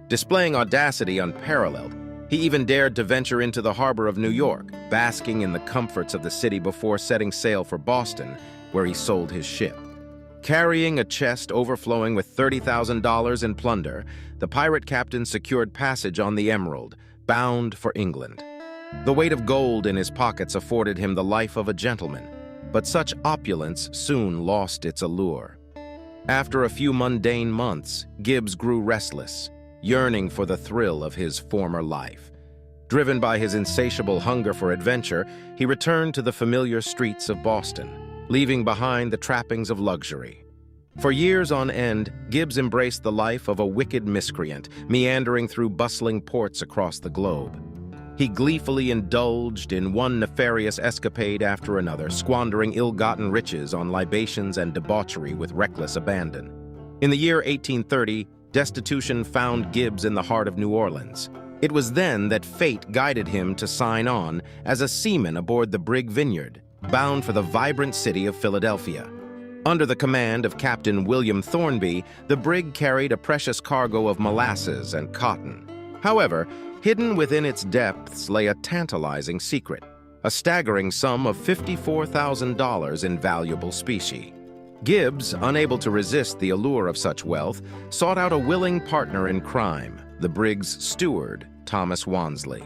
Displaying audacity unparalleled, he even dared to venture into the harbor of New York, basking in the comforts of the city before setting sail for Boston, where he sold his ship. Carrying a chest overflowing with $30,000 in plunder, the pirate captain secured passage on the Emerald, bound for England. The weight of gold in his pockets afforded him the life of a gentleman, but such opulence soon lost its allure. After a few mundane months, Gibbs grew restless, yearning for the thrill of his former life. Driven by his insatiable hunger for adventure, he returned to the familiar streets of Boston, leaving behind the trappings of luxury. For years on end, Gibbs embraced the life of a wicked miscreant, meandering through bustling ports across the globe. He gleefully indulged in one nefarious escapade after another, squandering ill-gotten riches on libations and debauchery with reckless abandon. In the year 1830, destitution found Gibbs in the heart of New Orleans. It was then that fate guided him to sign on as a seaman aboard the brig Vineyard, bound for the vibrant city of Philadelphia. Under the command of Captain William Thornby, the brig carried a precious cargo of molasses and cotton. However, hidden within its depths lay a tantalizing secret, a staggering sum of $54,000 in valuable specie. Gibbs, unable to resist the allure of such wealth, sought out a willing partner in crime, the brig's steward, Thomas Wansley.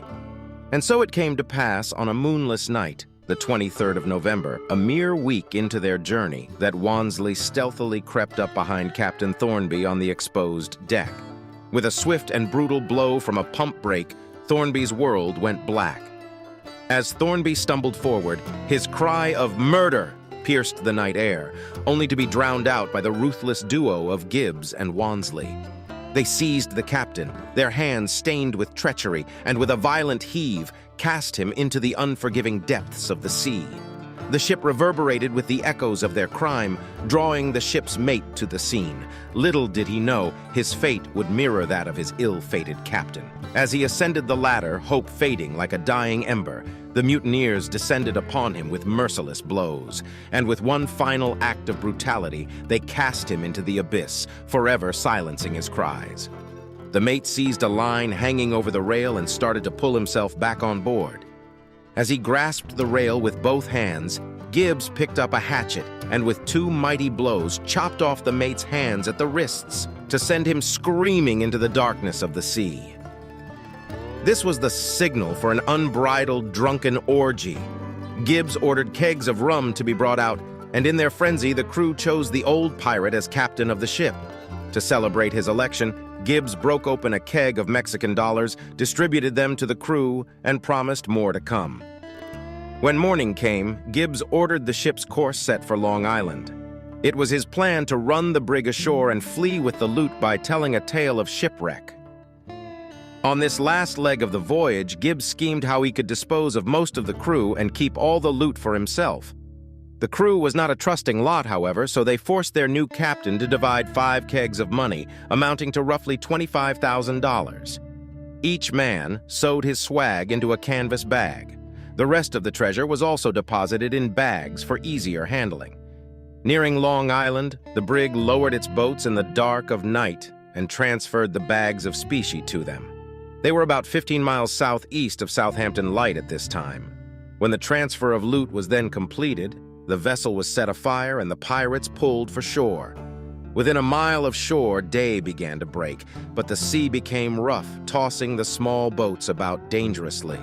And so it came to pass on a moonless night, the 23rd of November, a mere week into their journey, that Wansley stealthily crept up behind Captain Thornby on the exposed deck. With a swift and brutal blow from a pump brake, Thornby's world went black. As Thornby stumbled forward, his cry of "Murder!" pierced the night air, only to be drowned out by the ruthless duo of Gibbs and Wansley. They seized the captain, their hands stained with treachery, and with a violent heave, cast him into the unforgiving depths of the sea. The ship reverberated with the echoes of their crime, drawing the ship's mate to the scene. Little did he know his fate would mirror that of his ill-fated captain. As he ascended the ladder, hope fading like a dying ember, the mutineers descended upon him with merciless blows, and with one final act of brutality, they cast him into the abyss, forever silencing his cries. The mate seized a line hanging over the rail and started to pull himself back on board. As he grasped the rail with both hands, Gibbs picked up a hatchet and with two mighty blows chopped off the mate's hands at the wrists to send him screaming into the darkness of the sea. This was the signal for an unbridled drunken orgy. Gibbs ordered kegs of rum to be brought out, and in their frenzy the crew chose the old pirate as captain of the ship. To celebrate his election, Gibbs broke open a keg of Mexican dollars, distributed them to the crew, and promised more to come. When morning came, Gibbs ordered the ship's course set for Long Island. It was his plan to run the brig ashore and flee with the loot by telling a tale of shipwreck. On this last leg of the voyage, Gibbs schemed how he could dispose of most of the crew and keep all the loot for himself. The crew was not a trusting lot, however, so they forced their new captain to divide 5 kegs of money, amounting to roughly $25,000. Each man sewed his swag into a canvas bag. The rest of the treasure was also deposited in bags for easier handling. Nearing Long Island, the brig lowered its boats in the dark of night and transferred the bags of specie to them. They were about 15 miles southeast of Southampton Light at this time. When the transfer of loot was then completed, the vessel was set afire and the pirates pulled for shore. Within a mile of shore, day began to break, but the sea became rough, tossing the small boats about dangerously.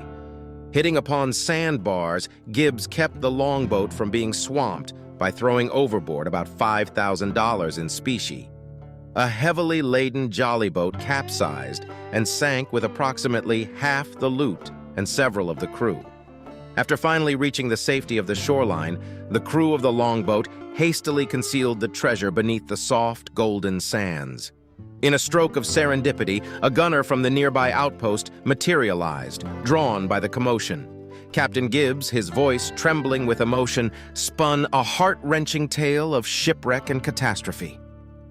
Hitting upon sandbars, Gibbs kept the longboat from being swamped by throwing overboard about $5,000 in specie. A heavily laden jollyboat capsized and sank with approximately half the loot and several of the crew. After finally reaching the safety of the shoreline, the crew of the longboat hastily concealed the treasure beneath the soft, golden sands. In a stroke of serendipity, a gunner from the nearby outpost materialized, drawn by the commotion. Captain Gibbs, his voice trembling with emotion, spun a heart-wrenching tale of shipwreck and catastrophe.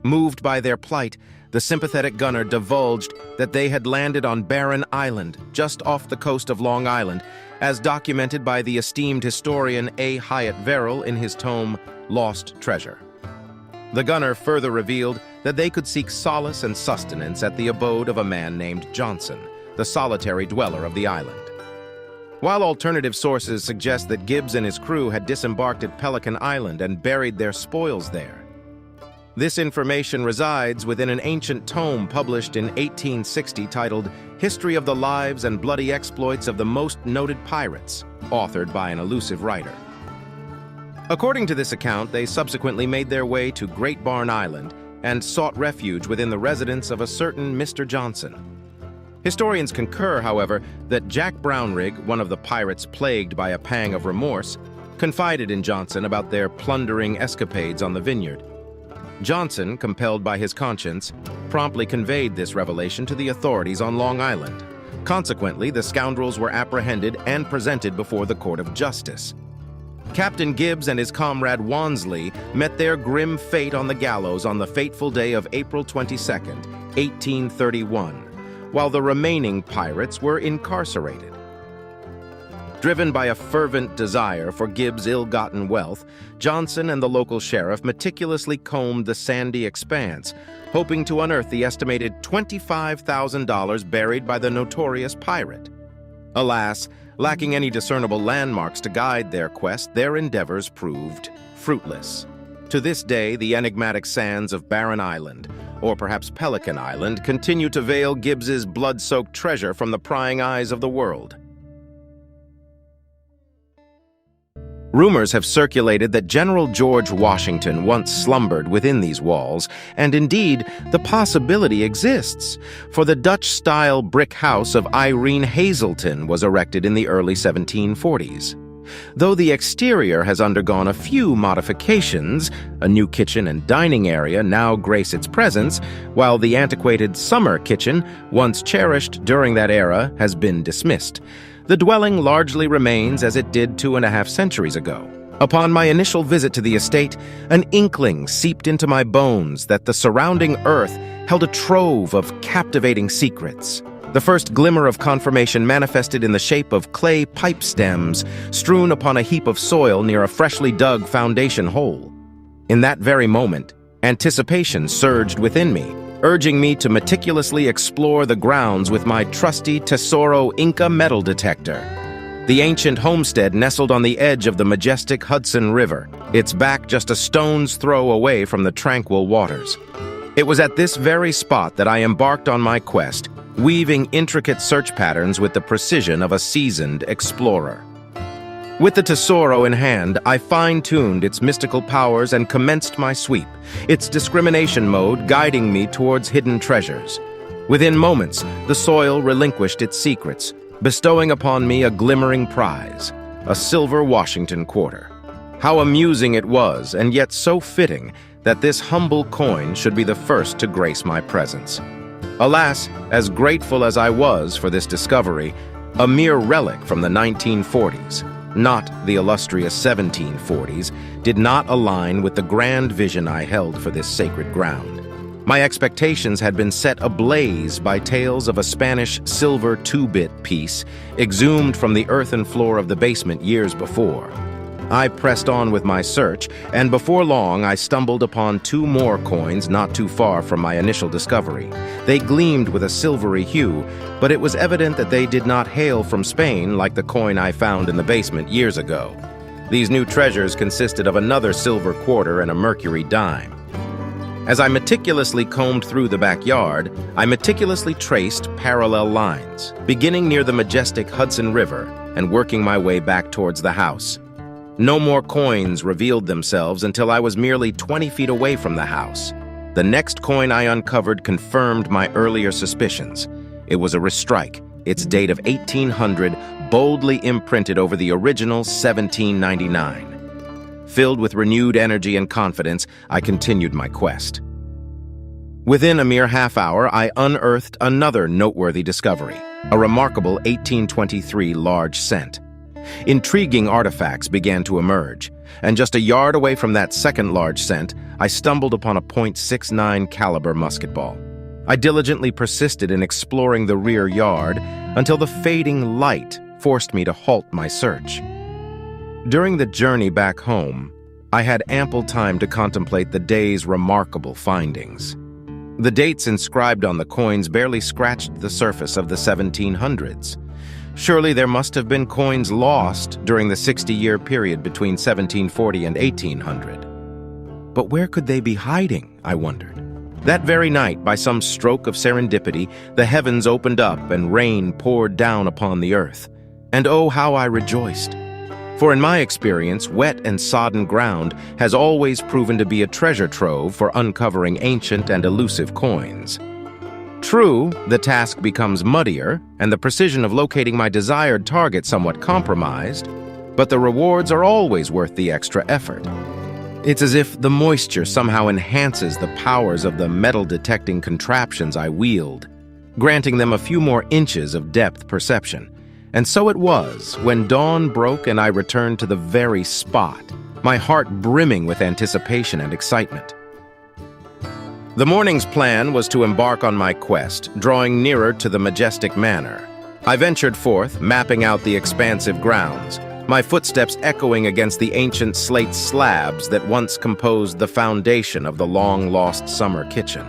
Moved by their plight, the sympathetic gunner divulged that they had landed on Barren Island, just off the coast of Long Island, as documented by the esteemed historian A. Hyatt Verrill in his tome, Lost Treasure. The gunner further revealed that they could seek solace and sustenance at the abode of a man named Johnson, the solitary dweller of the island. While alternative sources suggest that Gibbs and his crew had disembarked at Pelican Island and buried their spoils there, this information resides within an ancient tome published in 1860 titled History of the Lives and Bloody Exploits of the Most Noted Pirates, authored by an elusive writer. According to this account, they subsequently made their way to Great Barn Island and sought refuge within the residence of a certain Mr. Johnson. Historians concur, however, that Jack Brownrigg, one of the pirates plagued by a pang of remorse, confided in Johnson about their plundering escapades on the vineyard. Johnson, compelled by his conscience, promptly conveyed this revelation to the authorities on Long Island. Consequently, the scoundrels were apprehended and presented before the court of justice. Captain Gibbs and his comrade Wansley met their grim fate on the gallows on the fateful day of April 22nd, 1831, while the remaining pirates were incarcerated. Driven by a fervent desire for Gibbs' ill-gotten wealth, Johnson and the local sheriff meticulously combed the sandy expanse, hoping to unearth the estimated $25,000 buried by the notorious pirate. Alas, lacking any discernible landmarks to guide their quest, their endeavors proved fruitless. To this day, the enigmatic sands of Barren Island, or perhaps Pelican Island, continue to veil Gibbs's blood-soaked treasure from the prying eyes of the world. Rumors have circulated that General George Washington once slumbered within these walls, and indeed, the possibility exists, for the Dutch-style brick house of Irene Hazelton was erected in the early 1740s. Though the exterior has undergone a few modifications, a new kitchen and dining area now grace its presence, while the antiquated summer kitchen, once cherished during that era, has been dismissed. The dwelling largely remains as it did 2.5 centuries ago. Upon my initial visit to the estate, an inkling seeped into my bones that the surrounding earth held a trove of captivating secrets. The first glimmer of confirmation manifested in the shape of clay pipe stems strewn upon a heap of soil near a freshly dug foundation hole. In that very moment, anticipation surged within me, urging me to meticulously explore the grounds with my trusty Tesoro Inca metal detector. The ancient homestead nestled on the edge of the majestic Hudson River, its back just a stone's throw away from the tranquil waters. It was at this very spot that I embarked on my quest, weaving intricate search patterns with the precision of a seasoned explorer. With the Tesoro in hand, I fine-tuned its mystical powers and commenced my sweep, its discrimination mode guiding me towards hidden treasures. Within moments, the soil relinquished its secrets, bestowing upon me a glimmering prize, a silver Washington quarter. How amusing it was, and yet so fitting, that this humble coin should be the first to grace my presence. Alas, as grateful as I was for this discovery, a mere relic from the 1940s, not the illustrious 1740s, did not align with the grand vision I held for this sacred ground. My expectations had been set ablaze by tales of a Spanish silver 2-bit piece exhumed from the earthen floor of the basement years before. I pressed on with my search, and before long I stumbled upon 2 more coins not too far from my initial discovery. They gleamed with a silvery hue, but it was evident that they did not hail from Spain like the coin I found in the basement years ago. These new treasures consisted of another silver quarter and a mercury dime. As I meticulously combed through the backyard, I meticulously traced parallel lines, beginning near the majestic Hudson River and working my way back towards the house. No more coins revealed themselves until I was merely 20 feet away from the house. The next coin I uncovered confirmed my earlier suspicions. It was a restrike, its date of 1800 boldly imprinted over the original 1799. Filled with renewed energy and confidence, I continued my quest. Within a mere half hour, I unearthed another noteworthy discovery, a remarkable 1823 large cent. Intriguing artifacts began to emerge, and just a yard away from that second large cent, I stumbled upon a .69 caliber musket ball. I diligently persisted in exploring the rear yard until the fading light forced me to halt my search. During the journey back home, I had ample time to contemplate the day's remarkable findings. The dates inscribed on the coins barely scratched the surface of the 1700s. Surely there must have been coins lost during the 60-year period between 1740 and 1800. But where could they be hiding, I wondered? That very night, by some stroke of serendipity, the heavens opened up and rain poured down upon the earth. And oh, how I rejoiced! For in my experience, wet and sodden ground has always proven to be a treasure trove for uncovering ancient and elusive coins. True, the task becomes muddier, and the precision of locating my desired target somewhat compromised, but the rewards are always worth the extra effort. It's as if the moisture somehow enhances the powers of the metal-detecting contraptions I wield, granting them a few more inches of depth perception. And so it was when dawn broke and I returned to the very spot, my heart brimming with anticipation and excitement. The morning's plan was to embark on my quest, drawing nearer to the majestic manor. I ventured forth, mapping out the expansive grounds, my footsteps echoing against the ancient slate slabs that once composed the foundation of the long-lost summer kitchen.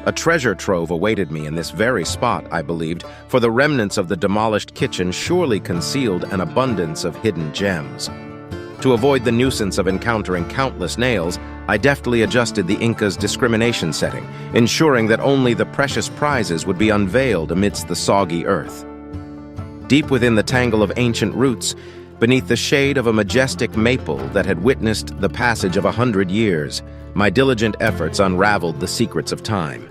A treasure trove awaited me in this very spot, I believed, for the remnants of the demolished kitchen surely concealed an abundance of hidden gems. To avoid the nuisance of encountering countless nails, I deftly adjusted the Inca's discrimination setting, ensuring that only the precious prizes would be unveiled amidst the soggy earth. Deep within the tangle of ancient roots, Beneath the shade of a majestic maple that had witnessed the passage of 100 years, my diligent efforts unraveled the secrets of time.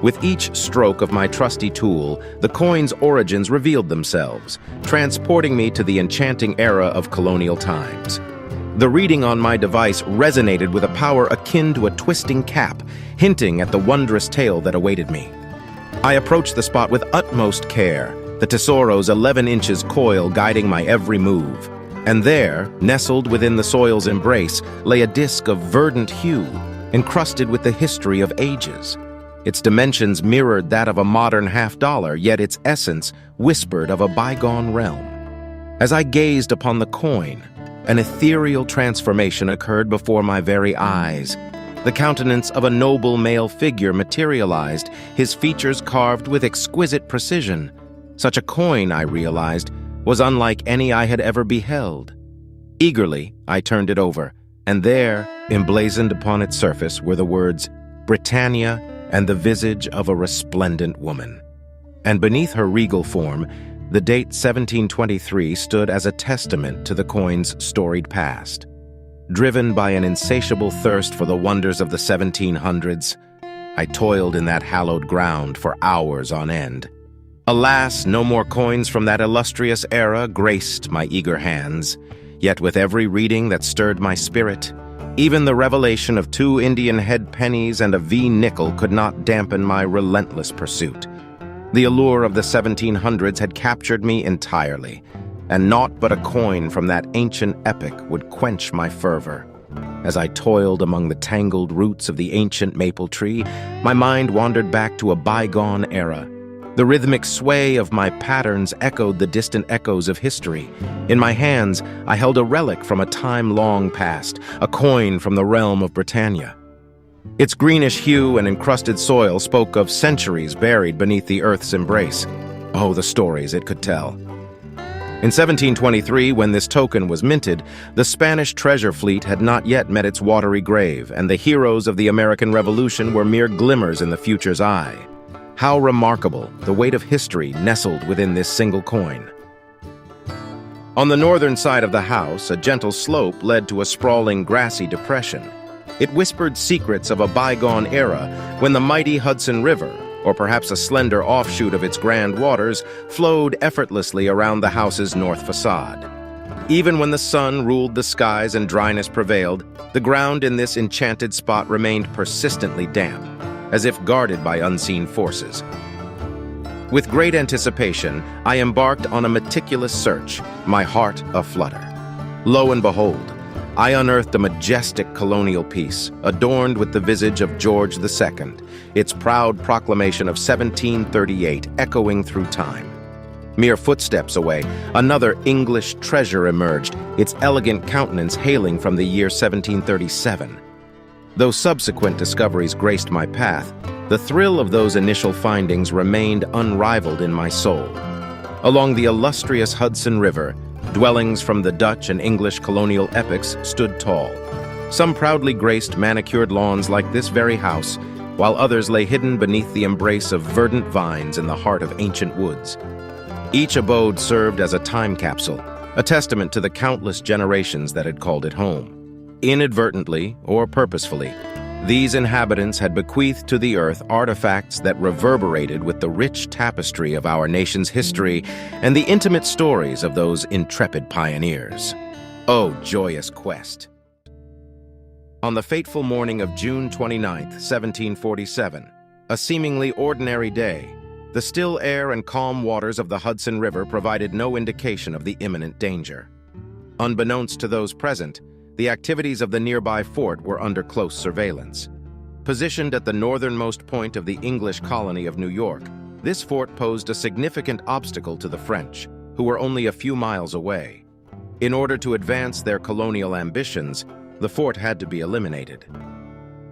With each stroke of my trusty tool, the coin's origins revealed themselves, transporting me to the enchanting era of colonial times. The reading on my device resonated with a power akin to a twisting cap, hinting at the wondrous tale that awaited me. I approached the spot with utmost care, the tesoro's 11 inches coil guiding my every move. And there, nestled within the soil's embrace, lay a disc of verdant hue, encrusted with the history of ages. Its dimensions mirrored that of a modern $50, yet its essence whispered of a bygone realm. As I gazed upon the coin, an ethereal transformation occurred before my very eyes. The countenance of a noble male figure materialized, his features carved with exquisite precision. Such a coin, I realized, was unlike any I had ever beheld. Eagerly, I turned it over, and there, emblazoned upon its surface, were the words, Britannia, and the visage of a resplendent woman. And beneath her regal form, the date 1723 stood as a testament to the coin's storied past. Driven by an insatiable thirst for the wonders of the 1700s, I toiled in that hallowed ground for hours on end. Alas, no more coins from that illustrious era graced my eager hands, yet with every reading that stirred my spirit, even the revelation of 2 Indian head pennies and a V nickel could not dampen my relentless pursuit. The allure of the 1700s had captured me entirely, and naught but a coin from that ancient epoch would quench my fervor. As I toiled among the tangled roots of the ancient maple tree, my mind wandered back to a bygone era. The rhythmic sway of my patterns echoed the distant echoes of history. In my hands, I held a relic from a time long past, a coin from the realm of Britannia. Its greenish hue and encrusted soil spoke of centuries buried beneath the earth's embrace. Oh, the stories it could tell. In 1723, when this token was minted, the Spanish treasure fleet had not yet met its watery grave, and the heroes of the American Revolution were mere glimmers in the future's eye. How remarkable, the weight of history nestled within this single coin. On the northern side of the house, a gentle slope led to a sprawling grassy depression. It whispered secrets of a bygone era when the mighty Hudson River, or perhaps a slender offshoot of its grand waters, flowed effortlessly around the house's north facade. Even when the sun ruled the skies and dryness prevailed, the ground in this enchanted spot remained persistently damp, as if guarded by unseen forces. With great anticipation, I embarked on a meticulous search, my heart aflutter. Lo and behold, I unearthed a majestic colonial piece, adorned with the visage of George II, its proud proclamation of 1738 echoing through time. Mere footsteps away, another English treasure emerged, its elegant countenance hailing from the year 1737. Though subsequent discoveries graced my path, the thrill of those initial findings remained unrivaled in my soul. Along the illustrious Hudson River, dwellings from the Dutch and English colonial epochs stood tall. Some proudly graced manicured lawns like this very house, while others lay hidden beneath the embrace of verdant vines in the heart of ancient woods. Each abode served as a time capsule, a testament to the countless generations that had called it home. Inadvertently or purposefully, these inhabitants had bequeathed to the earth artifacts that reverberated with the rich tapestry of our nation's history and the intimate stories of those intrepid pioneers. Oh, joyous quest! On the fateful morning of June 29, 1747, a seemingly ordinary day, the still air and calm waters of the Hudson River provided no indication of the imminent danger. Unbeknownst to those present, the activities of the nearby fort were under close surveillance. Positioned at the northernmost point of the English colony of New York, this fort posed a significant obstacle to the French, who were only a few miles away. In order to advance their colonial ambitions, the fort had to be eliminated.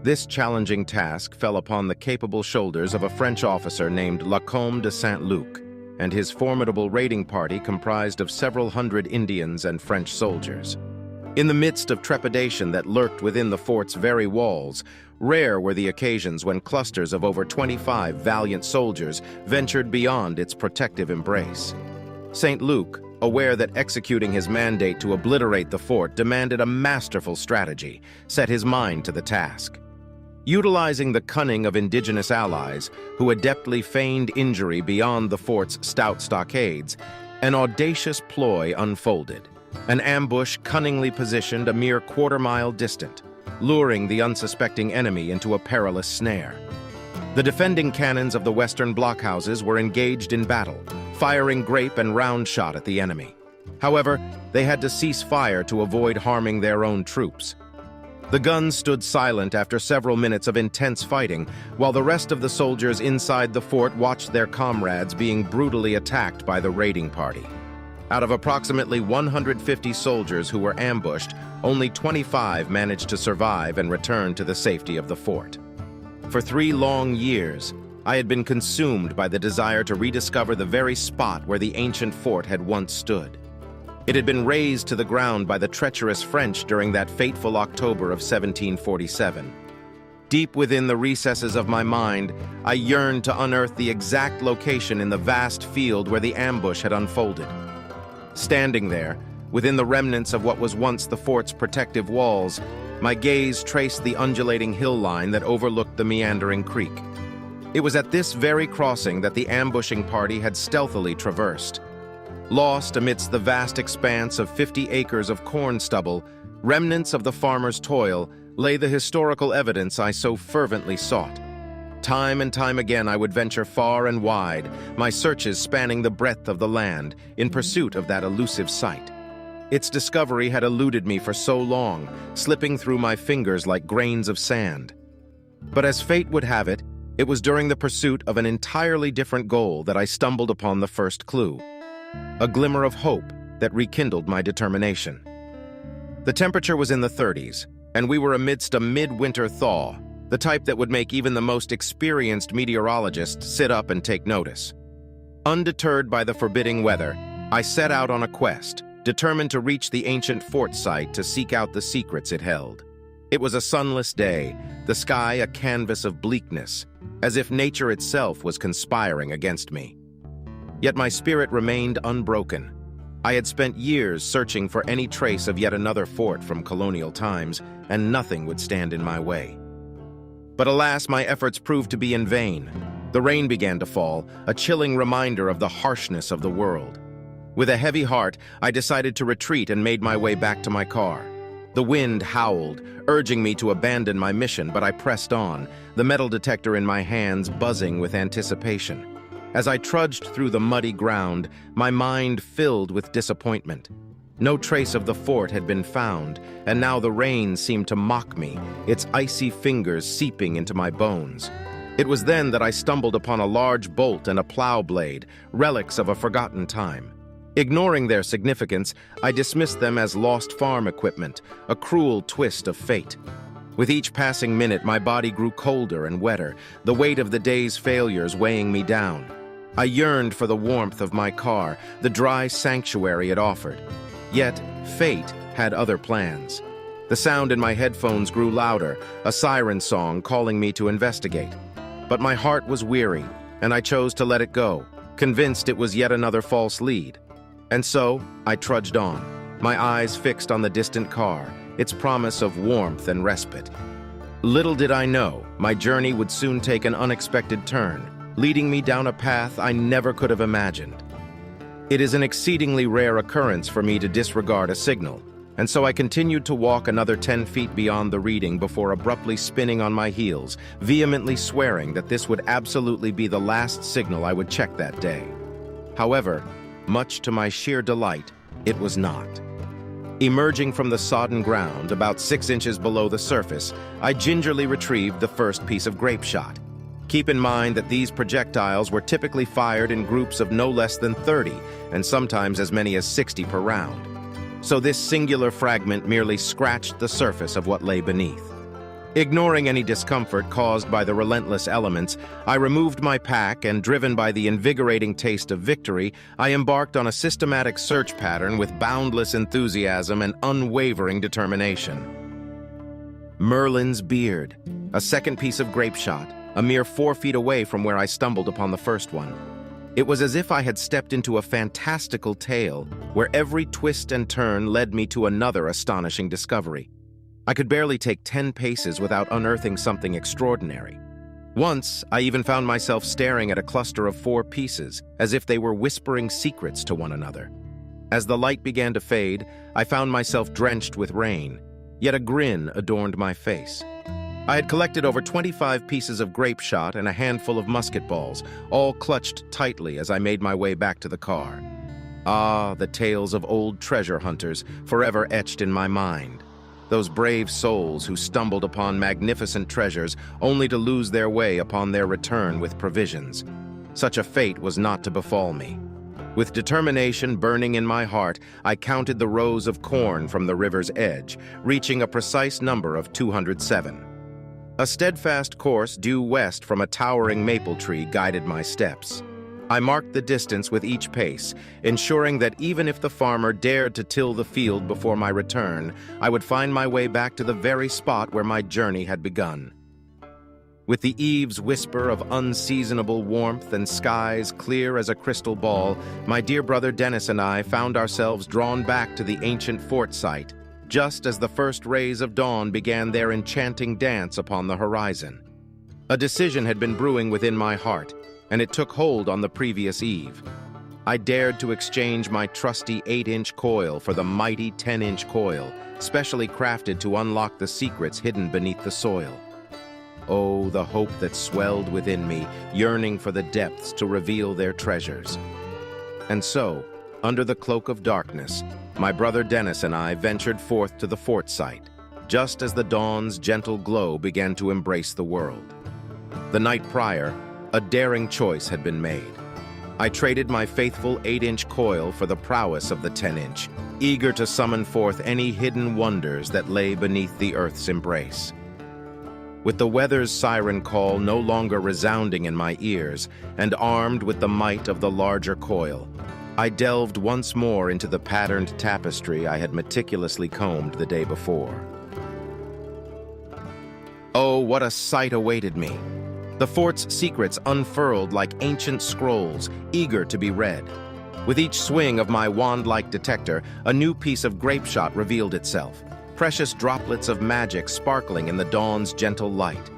This challenging task fell upon the capable shoulders of a French officer named Lacombe de Saint-Luc, and his formidable raiding party comprised of several hundred Indians and French soldiers. In the midst of trepidation that lurked within the fort's very walls, rare were the occasions when clusters of over 25 valiant soldiers ventured beyond its protective embrace. St. Luc, aware that executing his mandate to obliterate the fort demanded a masterful strategy, set his mind to the task. Utilizing the cunning of indigenous allies, who adeptly feigned injury beyond the fort's stout stockades, an audacious ploy unfolded. An ambush cunningly positioned a mere quarter-mile distant, luring the unsuspecting enemy into a perilous snare. The defending cannons of the western blockhouses were engaged in battle, firing grape and round shot at the enemy. However, they had to cease fire to avoid harming their own troops. The guns stood silent after several minutes of intense fighting, while the rest of the soldiers inside the fort watched their comrades being brutally attacked by the raiding party. Out of approximately 150 soldiers who were ambushed, only 25 managed to survive and return to the safety of the fort. For 3 long years, I had been consumed by the desire to rediscover the very spot where the ancient fort had once stood. It had been razed to the ground by the treacherous French during that fateful October of 1747. Deep within the recesses of my mind, I yearned to unearth the exact location in the vast field where the ambush had unfolded. Standing there, within the remnants of what was once the fort's protective walls, my gaze traced the undulating hill line that overlooked the meandering creek. It was at this very crossing that the ambushing party had stealthily traversed. Lost amidst the vast expanse of 50 acres of corn stubble, remnants of the farmer's toil, lay the historical evidence I so fervently sought. Time and time again I would venture far and wide, my searches spanning the breadth of the land, in pursuit of that elusive site. Its discovery had eluded me for so long, slipping through my fingers like grains of sand. But as fate would have it, it was during the pursuit of an entirely different goal that I stumbled upon the first clue. A glimmer of hope that rekindled my determination. The temperature was in the 30s, and we were amidst a midwinter thaw, the type that would make even the most experienced meteorologist sit up and take notice. Undeterred by the forbidding weather, I set out on a quest, determined to reach the ancient fort site to seek out the secrets it held. It was a sunless day, the sky a canvas of bleakness, as if nature itself was conspiring against me. Yet my spirit remained unbroken. I had spent years searching for any trace of yet another fort from colonial times, and nothing would stand in my way. But alas, my efforts proved to be in vain. The rain began to fall, a chilling reminder of the harshness of the world. With a heavy heart, I decided to retreat and made my way back to my car. The wind howled, urging me to abandon my mission, but I pressed on, the metal detector in my hands buzzing with anticipation. As I trudged through the muddy ground, my mind filled with disappointment. No trace of the fort had been found, and now the rain seemed to mock me, its icy fingers seeping into my bones. It was then that I stumbled upon a large bolt and a plow blade, relics of a forgotten time. Ignoring their significance, I dismissed them as lost farm equipment, a cruel twist of fate. With each passing minute, my body grew colder and wetter, the weight of the day's failures weighing me down. I yearned for the warmth of my car, the dry sanctuary it offered. Yet, fate had other plans. The sound in my headphones grew louder, a siren song calling me to investigate. But my heart was weary, and I chose to let it go, convinced it was yet another false lead. And so, I trudged on, my eyes fixed on the distant car, its promise of warmth and respite. Little did I know, my journey would soon take an unexpected turn, leading me down a path I never could have imagined. It is an exceedingly rare occurrence for me to disregard a signal, and so I continued to walk another 10 feet beyond the reading before abruptly spinning on my heels, vehemently swearing that this would absolutely be the last signal I would check that day. However, much to my sheer delight, it was not. Emerging from the sodden ground, about 6 inches below the surface, I gingerly retrieved the first piece of grape shot. Keep in mind that these projectiles were typically fired in groups of no less than 30, and sometimes as many as 60 per round. So this singular fragment merely scratched the surface of what lay beneath. Ignoring any discomfort caused by the relentless elements, I removed my pack and, driven by the invigorating taste of victory, I embarked on a systematic search pattern with boundless enthusiasm and unwavering determination. Merlin's beard, a second piece of grape shot, a mere 4 feet away from where I stumbled upon the first one. It was as if I had stepped into a fantastical tale where every twist and turn led me to another astonishing discovery. I could barely take 10 paces without unearthing something extraordinary. Once, I even found myself staring at a cluster of 4 pieces, as if they were whispering secrets to one another. As the light began to fade, I found myself drenched with rain, yet a grin adorned my face. I had collected over 25 pieces of grape shot and a handful of musket balls, all clutched tightly as I made my way back to the car. Ah, the tales of old treasure hunters, forever etched in my mind. Those brave souls who stumbled upon magnificent treasures only to lose their way upon their return with provisions. Such a fate was not to befall me. With determination burning in my heart, I counted the rows of corn from the river's edge, reaching a precise number of 207. A steadfast course due west from a towering maple tree guided my steps. I marked the distance with each pace, ensuring that even if the farmer dared to till the field before my return, I would find my way back to the very spot where my journey had begun. With the eve's whisper of unseasonable warmth and skies clear as a crystal ball, my dear brother Dennis and I found ourselves drawn back to the ancient fort site, just as the first rays of dawn began their enchanting dance upon the horizon. A decision had been brewing within my heart, and it took hold on the previous eve. I dared to exchange my trusty 8-inch coil for the mighty 10-inch coil, specially crafted to unlock the secrets hidden beneath the soil. Oh, the hope that swelled within me, yearning for the depths to reveal their treasures. And so, under the cloak of darkness, my brother Dennis and I ventured forth to the fort site, just as the dawn's gentle glow began to embrace the world. The night prior, a daring choice had been made. I traded my faithful 8-inch coil for the prowess of the 10-inch, eager to summon forth any hidden wonders that lay beneath the earth's embrace. With the weather's siren call no longer resounding in my ears, and armed with the might of the larger coil, I delved once more into the patterned tapestry I had meticulously combed the day before. Oh, what a sight awaited me! The fort's secrets unfurled like ancient scrolls, eager to be read. With each swing of my wand-like detector, a new piece of grape shot revealed itself, precious droplets of magic sparkling in the dawn's gentle light.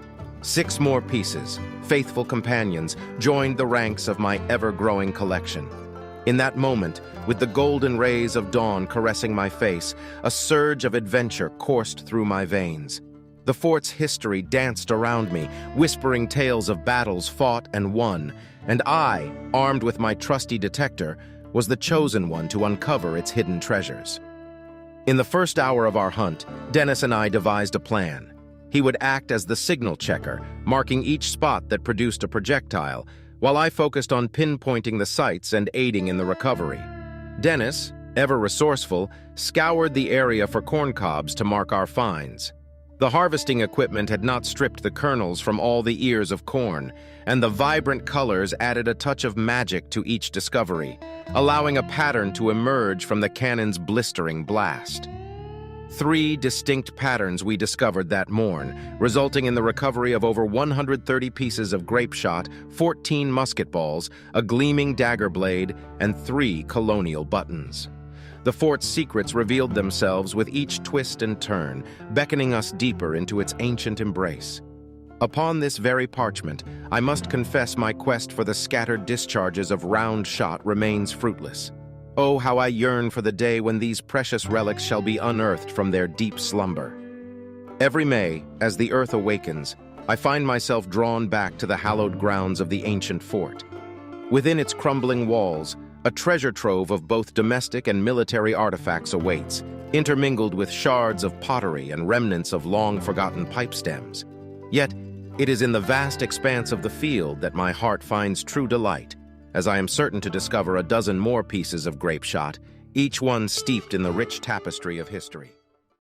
6 more pieces, faithful companions, joined the ranks of my ever-growing collection. In that moment, with the golden rays of dawn caressing my face, a surge of adventure coursed through my veins. The fort's history danced around me, whispering tales of battles fought and won, and I, armed with my trusty detector, was the chosen one to uncover its hidden treasures. In the first hour of our hunt, Dennis and I devised a plan. He would act as the signal checker, marking each spot that produced a projectile, while I focused on pinpointing the sites and aiding in the recovery. Dennis, ever resourceful, scoured the area for corn cobs to mark our finds. The harvesting equipment had not stripped the kernels from all the ears of corn, and the vibrant colors added a touch of magic to each discovery, allowing a pattern to emerge from the cannon's blistering blast. 3 distinct patterns we discovered that morn, resulting in the recovery of over 130 pieces of grape shot, 14 musket balls, a gleaming dagger blade, and 3 colonial buttons. The fort's secrets revealed themselves with each twist and turn, beckoning us deeper into its ancient embrace. Upon this very parchment, I must confess my quest for the scattered discharges of round shot remains fruitless. Oh, how I yearn for the day when these precious relics shall be unearthed from their deep slumber. Every May, as the earth awakens, I find myself drawn back to the hallowed grounds of the ancient fort. Within its crumbling walls, a treasure trove of both domestic and military artifacts awaits, intermingled with shards of pottery and remnants of long-forgotten pipe stems. Yet, it is in the vast expanse of the field that my heart finds true delight, as I am certain to discover a dozen more pieces of grape shot, each one steeped in the rich tapestry of history.